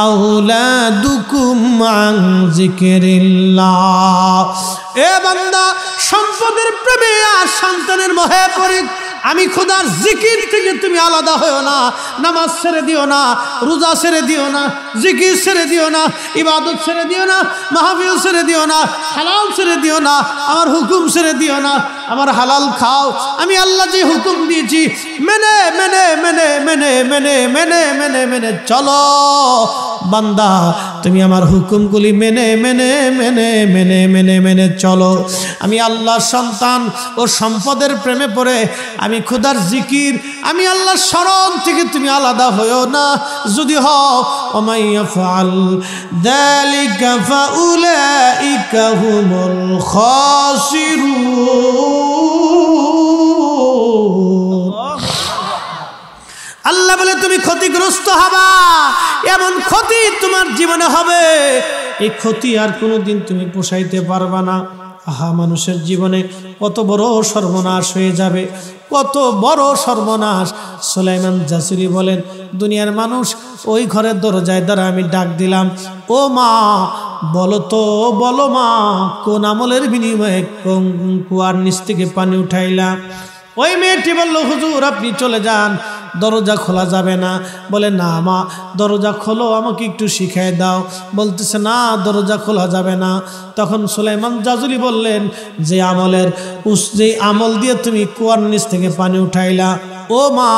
[SPEAKER 1] আওলাদুকুম আন যিকরিল্লাহ। এ বান্দা, সম্পদের প্রেমে আর সন্তানের মোহে পড়ে আমি খোদার জিকির থেকে তুমি আলাদা হয়েও না। নামাজ ছেড়ে দিও না, রোজা ছেড়ে দিও না, জিকির ছেড়ে দিও না, ইবাদত ছেড়ে দিও না, মাহফিল ছেড়ে দিও না, হালাল ছেড়ে দিও না, আমার হুকুম ছেড়ে দিও না। আমার হালাল খাও, আমি আল্লাহ যে হুকুম দিয়েছি মেনে মেনে মেনে মেনে মেনে মেনে মেনে মেনে চলো। বান্দা, তুমি আমার হুকুমগুলি মেনে মেনে মেনে মেনে মেনে মেনে চলো। আমি আল্লাহর সন্তান ও সম্পদের প্রেমে পড়ে আমি খোদার জিকির, আমি আল্লাহর স্মরণ থেকে তুমি আলাদা হয়েও না। যদি হও, ওয়া ইয়াফআল যালিকা ফাউলাইকা হুমুল খাসিরুন। আল্লাহ বলে তুমি ক্ষতিগ্রস্ত হবা, এমন ক্ষতি তোমার জীবনে হবে, এই ক্ষতি আর কোনোদিন তুমি পোষাইতে পারবা না। আহা, মানুষের জীবনে কত বড় সর্বনাশ হয়ে যাবে, কত বড় সর্বনাশ। সুলাইমান জাসুরি বলেন, দুনিয়ার মানুষ ওই ঘরের দরজায় দ্বারা আমি ডাক দিলাম, ও মা বলো তো, বলো মা, কোন আমলের বিনিময়ে কুয়ার নিচ থেকে পানি উঠাইলাম? ওই মেয়েটি বলল, হুজুর আপনি চলে যান, দরজা খোলা যাবে না। বলে, না মা, দরজা খোলো, আমাকে একটু শিখাই দাও। বলতেছে, না, দরজা খোলা যাবে না। তখন সুলাইমান জাজুলি বললেন, যে আমল দিয়ে তুমি কুয়ার নিচ থেকে পানি উঠাইলা, ও মা,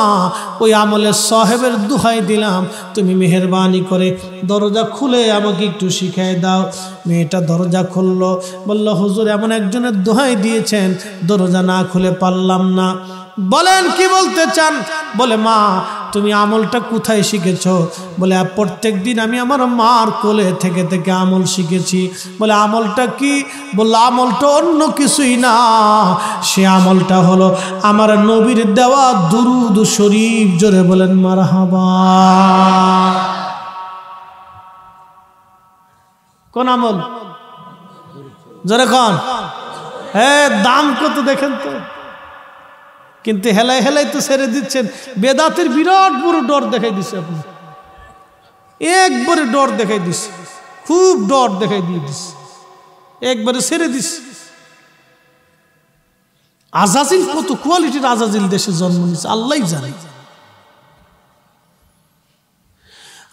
[SPEAKER 1] ওই আমলের সাহেবের দোহাই দিলাম, তুমি মেহেরবানি করে দরজা খুলে আমাকে একটু শিখাই দাও। মেয়েটা দরজা খুললো, বলল, হুজুর এমন একজনের দোহাই দিয়েছেন, দরজা না খুলে পারলাম না। বলেন কি বলতে চান? বলে, মা তুমি আমলটা কোথায় শিখেছো? বলে, প্রত্যেক দিন আমি আমার মার কোলে থেকে থেকে আমল শিখেছি। বলে, আমলটা কি? বললো, আমলটা অন্য কিছুই না, সে আমলটা হলো আমার নবীর দেওয়া দুরুদ শরীফ। জোরে বলেন মারহাবা। কোন আমল? জোরে কোন? হ্যাঁ, দাম কত দেখেন তো। কিন্তু হেলাই হেলাই তো ছেড়ে দিচ্ছেন। বেদাতের বিরাট বড় ডর দেখাই দিচ্ছে আপনি, একবারে ডর দেখাই দিচ্ছে, খুব ডর দেখাই দিয়ে দিচ্ছে, একবারে ছেড়ে দিচ্ছে। আজাজিল কত কোয়ালিটির আজাজিল দেশে জন্ম নিচ্ছে আল্লাহই জানে।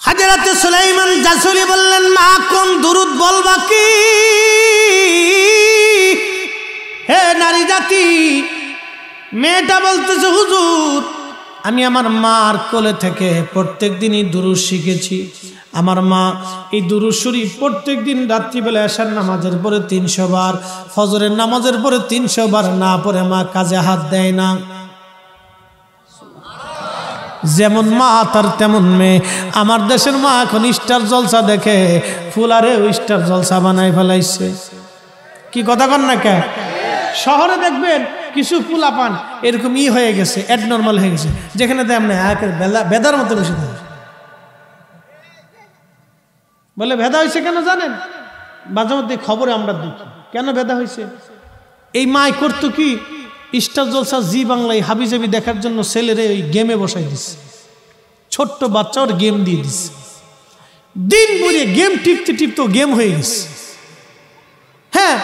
[SPEAKER 1] হযরত সুলাইমান জাসুরি বললেন, মা কোন দুরুদ বলবা কি? হে নারী জাতি, মেয়েটা বলতেছে, হুজুর আমি আমার মার কোলে থেকে প্রত্যেক দিনই দুরূদ শিখেছি। আমার মা এই দুরূদ শরীফ প্রত্যেক দিন রাত্রিবেলা এশার নামাজের পরে 300 বার, ফজরের নামাজের পরে 300 বার না পড়ে মা কাজে হাত দেয় না। যেমন মা তার তেমন মেয়ে। আমার দেশের মা এখন স্টার জলসা দেখে ফুলারে স্টার জলসা বানাই ফেলাইছে। কি কথা কন না কে? শহরে দেখবেন কিছু ফুলা পান এরকম হয়ে গেছে, অ্যাডনর্মাল হয়ে গেছে, যেখানে দেয় না বেদার মতো বসে থাকে। বলে ভেদা হয়েছে কেন জানেন? মাঝে মধ্যে খবরে আমরা দেখি কেন ভেদা হয়েছে। এই মাই করতো কি, স্টার জলসা জি বাংলায় হাবিজাবি দেখার জন্য ছেলেরে ওই গেমে বসাই দিচ্ছে। ছোট্ট বাচ্চা ওর গেম দিয়ে দিচ্ছে, দিন ভরে গেম টিপতে টিপতে গেম হয়ে গেছে। হ্যাঁ,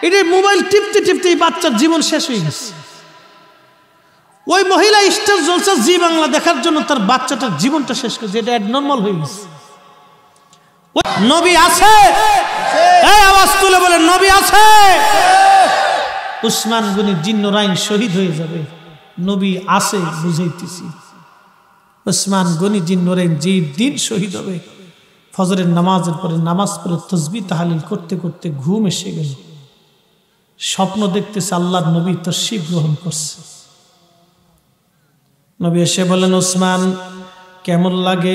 [SPEAKER 1] এটা মোবাইল টিপতে টিপতে এই বাচ্চার জীবন শেষ হয়ে গেছে। ওই মহিলা স্টার জলসা জি বাংলা দেখার জন্য তার বাচ্চাটার জীবনটা শেষ করেছে। এটা অ্যাবনর্মাল হয়ে গেছে। নবী আছে, এই আওয়াজ তুলে বলে নবী আছে। উসমান গনি জিন্নুরাইন শহীদ হয়ে যাবে, নবী আছে বুঝাইতেছি। উসমান গনি জিন্নুরাইন যে দিন শহীদ হবে, ফজরের নামাজের পরে নামাজ পড়ে তাসবিহ তাহলিল করতে করতে ঘুম এসে গেল। স্বপ্ন দেখতেছে আল্লাহর নবী তাশরীফ গ্রহণ করছে। নবী এসে বলেন, উসমান কেমন লাগে?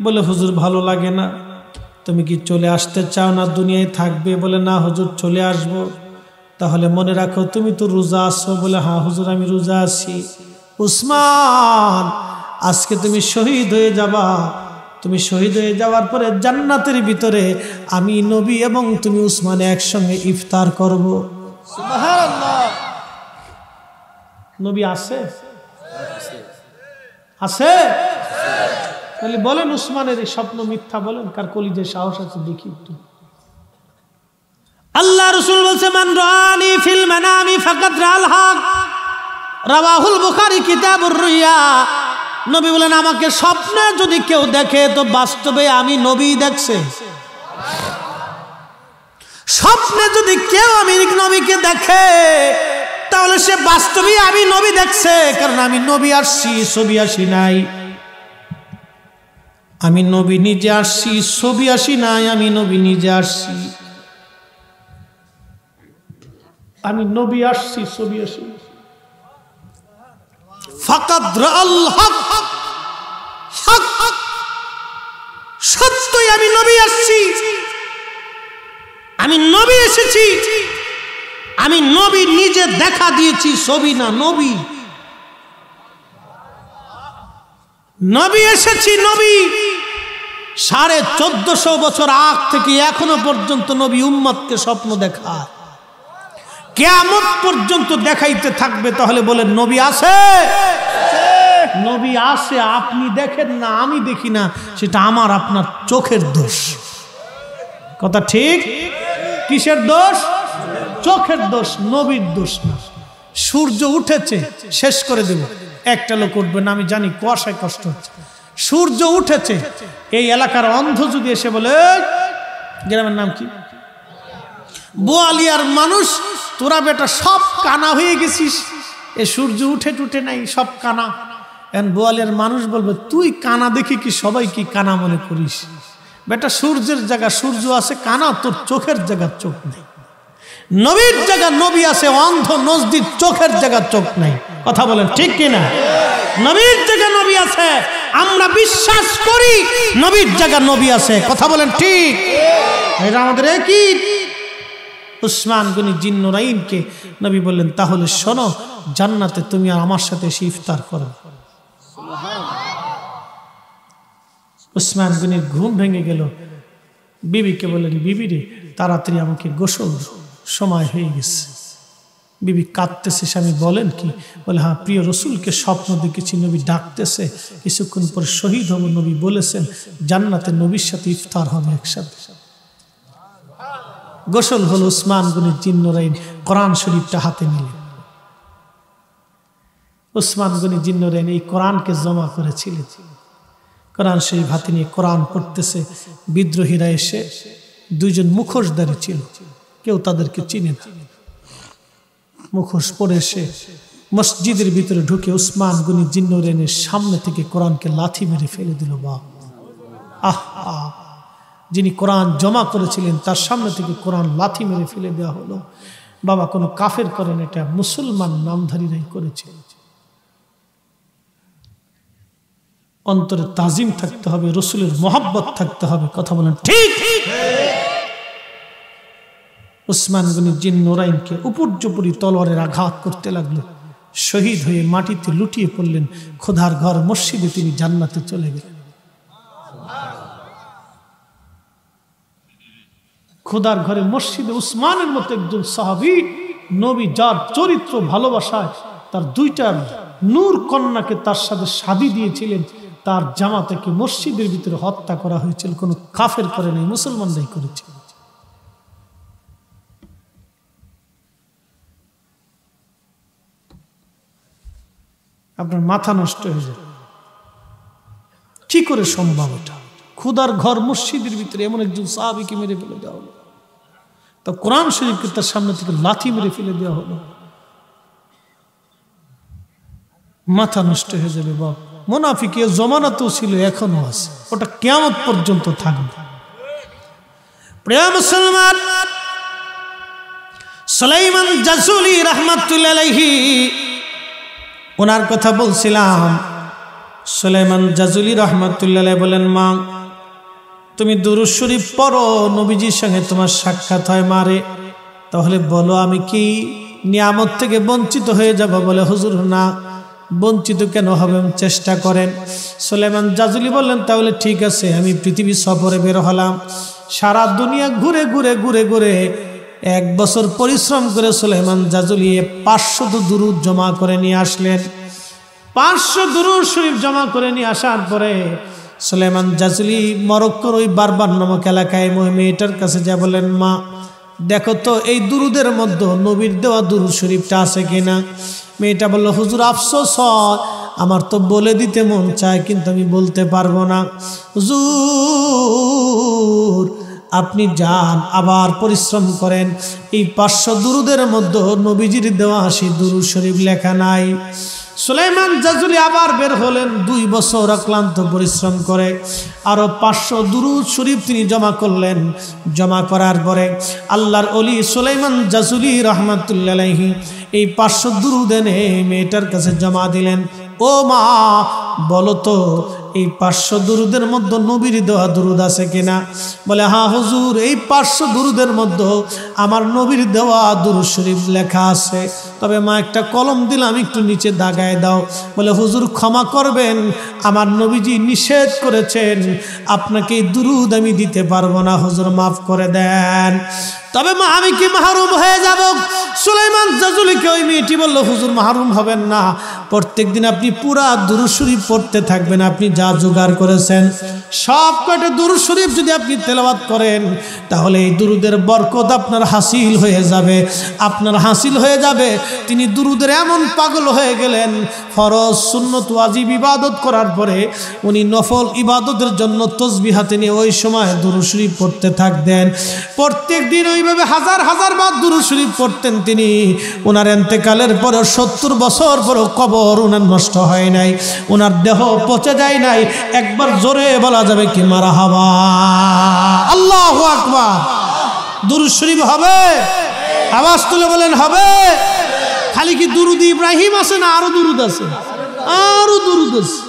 [SPEAKER 1] বলে হুজুর ভালো লাগে না। তুমি কি চলে আসতে চাও না দুনিয়ায় থাকবে? বলে না হুজুর চলে আসবো। তাহলে মনে রাখো তুমি তো রোজা আছো। বলে হ্যাঁ হুজুর আমি রোজা আছি। উসমান আজকে তুমি শহীদ হয়ে যাবা। তুমি শহীদ হয়ে যাওয়ার পরে জান্নাতের ভিতরে আমি নবী এবং তুমি উসমানে একসঙ্গে ইফতার করব। সুবহানাল্লাহ। নবী আছে? আছে? তাহলে বলেন উসমানের এই স্বপ্ন মিথ্যা? বলেন কার কলিজে সাহস আছে দেখি একটু। আল্লাহ রাসূল বলেছে, মান রাআনি ফিল মানামি ফাকাদ রাআল হক, রাওয়াহুল বুখারী কিতাবুর রুইয়া। নবী বলেন আমাকে স্বপ্নে যদি কেউ দেখে তো বাস্তবে আমি নবী দেখছে। স্বপ্নে যদি কেউ আমি নবীকে দেখে তাহলে সে বাস্তবে আমি নবী দেখছে, কারণ আমি নবী আসছি, ছবি আসি নাই। আমি নবী নিজে আসছি, ছবি আসি নাই। আমি নবী নিজে আসছি, আমি নবী আসছি, ছবি আসি। ফাকাদ রাআল হক, হক সত্যই আমি নবী আসছি, আমি নবী এসেছি। আমি নবী নিজে দেখা দিয়েছি, ছবি না। নবী নবী এসেছি। নবী 1450 বছর আগ থেকে এখনো পর্যন্ত নবী উম্মতকে স্বপ্ন দেখায়, কিয়ামত পর্যন্ত দেখাইতে থাকবে। তাহলে বলেন নবী আছে? নবী আছে, আপনি দেখেন না, আমি দেখি না, সেটা আমার আপনার চোখের দোষ। কথা ঠিক? কিসের দোষ? চোখের দোষ, নবীর দোষ না। সূর্য উঠেছে, শেষ করে দেব, একটা লোক উঠবে না, আমি জানি কুয়াশায় কষ্ট হচ্ছে। সূর্য উঠেছে, এই এলাকার অন্ধ যদি এসে বলে, গ্রামের নাম কি, বোয়ালিয়ার মানুষ, তোরা বেটা সব কানা হয়ে গেছিস, এ সূর্য উঠে টুটে নাই, সব কানা। এখন বোয়ালিয়ার মানুষ বলবে, তুই কানা দেখি কি সবাই কি কানা মনে করিস? বেটা সূর্যের জায়গা সূর্য আছে, কানা তোর চোখের জায়গা চোখ নেই। নবীর জায়গা নবী আছে, অন্ধ নজদির চোখের জায়গা চোখ নাই। কথা বলেন ঠিক কিনা? নবীর জায়গা নবী আছে, আমরা বিশ্বাস করি নবীর জায়গা নবী আছে। কথা বলেন ঠিক? এটা আমাদের একই। উসমান গনি জিন্নুরাইনকে নবী বললেন, তাহলে শোনো, জান্নাতে তুমি আর আমার সাথে এসে ইফতার করো। উসমান গনির ঘুম ভেঙে গেল। বিবিকে বললেন, বিবি রে তাড়াতাড়ি আমাকে গোসল, সময় হয়ে গেছে। বিবি কাঁদতেছে। স্বামী বলেন কি? বলে হ্যাঁ, প্রিয় রসুলকে স্বপ্ন দেখেছি, নবী ডাকতেছে, কিছুক্ষণ পর শহীদ হব। নবী বলেছেন জান্নাতে নবীর সাথে ইফতার হবে একসাথে। গোসল হল। উসমান গনি জিন্নুরাইন কোরআন শরীফটা হাতে নিলেন। উসমান গনি জিন্নুরাইন এই কোরআনকে জমা করেছিলেন। কোরআন শরীফ হাতে নিয়ে কোরআন পড়তেছে। বিদ্রোহীরা এসে, দুইজন মুখোশধারী ছিল, কেউ তাদেরকে চিনে না। মুখোশ পরে এসে মসজিদের ভিতরে ঢুকে উসমান গনি জিন্নুরাইনের সামনে থেকে কোরআনকে লাথি মেরে ফেলে দিল। বা আহা, যিনি কোরআন জমা করেছিলেন তার সামনে থেকে কোরআন লাথি মেরে ফেলে দেওয়া হলো। বাবা কোনো কাফের করেন, এটা মুসলমান নামধারীরাই করেছে। অন্তরে তাজিম থাকতে হবে, রসুলের মহব্বত থাকতে হবে। কথা বলেন ঠিক? উসমান গনি জিন্নুরাইনকে উপর্যুপরি তলোয়ারের আঘাত করতে লাগলো। শহীদ হয়ে মাটিতে লুটিয়ে পড়লেন। খোদার ঘর মসজিদে তিনি জান্নাতে চলে গেলেন। খোদার ঘরে মসজিদে উসমানের মতো একজন সাহাবী, নবী যার চরিত্র ভালোবাসায় তার দুইটা নূর কন্যাকে তার সাথে শাদী দিয়েছিলেন, তার জামাতাকে মসজিদের ভিতরে হত্যা করা হয়েছিল। কোনো কাফের করে নাই, মুসলমানরাই করেছে। আপনার মাথা নষ্ট হয়ে যায়। কি করে সম্ভব এটা? খুদার ঘর মসজিদের ভিতরে এমন একজন সাহাবীকে মেরে ফেলে দেওয়া হলো। তো কোরআন শরীফকে তার সামনে থেকে লাথি মেরে ফেলে দেওয়া হলো। মাথা নষ্ট হয়ে যাবে বাপ। মুনাফিকের জমানাতেও ছিল, এখনো আছে, ওটা কিয়ামত পর্যন্ত থাকবে। প্রিয় মুসলমান, সুলাইমান জাজুলি রাহমাতুল্লাহি আলাইহি, ওনার কথা বলছিলাম। সুলাইমান জাজুলি রাহমাতুল্লাহি আলাইহি বলেন, মা তুমি দুরূদ শরীফ পড়ো, নবীজির সঙ্গে তোমার সাক্ষাৎ হয় মারে, তাহলে বলো আমি কি নিয়ামত থেকে বঞ্চিত হয়ে যাব? বলে হুজুর না, বঞ্চিত কেন হবে, চেষ্টা করেন। সুলাইমান জাজুলি বললেন, তাহলে ঠিক আছে, আমি পৃথিবী সফরে বের হলাম। সারা দুনিয়া ঘুরে ঘুরে ঘুরে ঘুরে 1 বছর পরিশ্রম করে সুলাইমান জাজুলি 500 দুরূদ জমা করে নিয়ে আসলেন। 500 দুরূদ শরীফ জমা করে নিয়ে আসার পরে সুলাইমান জাজুলি মরক্কোর ওই বারবার নামক এলাকায় মেয়েটার কাছে যা বলেন, মা দেখো তো এই দুরুদের মধ্যে নবীর দেওয়া দুরূদ শরীফটা আছে কিনা। মেয়েটা বলল, হুজুর আফসোস হয়, আমার তো বলে দিতে মন চায় কিন্তু আমি বলতে পারবো না। হুজুর আপনি যান, আবার পরিশ্রম করেন, এই 500 দুরুদের মধ্যে নবীজির দেওয়া সেই দুরূদ শরীফ লেখা নাই। সুলাইমান জাজুলি আবার বের হলেন। 2 বছর অক্লান্ত পরিশ্রম করে আরো 500 দুরূদ শরীফ তিনি জমা করলেন। জমা করার পরে আল্লাহর ওলি সুলাইমান জাজুলি রাহমাতুল্লাহি আলাইহি এই 500 দুরূদ এনে মেয়েটার কাছে জমা দিলেন। ও মা বলো তো এই 500 দুরুদের মধ্যে নবীর দেওয়া দুরুদ আছে কিনা? বলে, হ্যাঁ হুজুর, এই 500 দুরুদের মধ্যে আমার নবীর দেওয়া দুরূদ শরীফ লেখা আছে। তবে মা একটা কলম দিলাম, একটু নিচে দাগায় দাও। বলে, হুজুর ক্ষমা করবেন, আমার নবীজি নিষেধ করেছেন, আপনাকে এই দুরুদ আমি দিতে পারবো না, হুজুর মাফ করে দেন। তবে মা আমি কি মাহরুম হয়ে যাব? সুলাইমান জাজুলিকে ওই মেয়েটি বলল, হুজুর মাহরুম হবেন না, প্রত্যেকদিন আপনি পুরা দুরূদ শরীফ পড়তে থাকবেন। আপনি যা জোগাড় করেছেন সব কটা দুরূদ শরীফ যদি আপনি তেলাওয়াত করেন, তাহলে এই দুরুদের বরকত আপনার হাসিল হয়ে যাবে, আপনার হাসিল হয়ে যাবে। তিনি দুরুদের এমন পাগল হয়ে গেলেন, ফরজ সুন্নত ওয়াজিব ইবাদত করার পরে উনি নফল ইবাদতের জন্য তসবিহ হাতে নিয়ে ওই সময় দুরূদ শরীফ পড়তে থাকতেন। প্রত্যেক দিন ওইভাবে হাজার হাজার বার দুরূদ শরীফ পড়তেন তিনি। ওনার ইন্তেকালের পরে 70 বছর পরেও কবর ওনার নষ্ট হয় নাই, ওনার দেহ পচে যায় নাই। একবার জোরে বলা যাবে কি মারহাবা, আল্লাহু আকবার। দুরূদ শরীফ হবে, আওয়াজ তুলে বলেন হবে। খালি কি দুরুদ ইব্রাহিম আছে না আরো দুরুদ আছে? আরো দুরুদ আছে।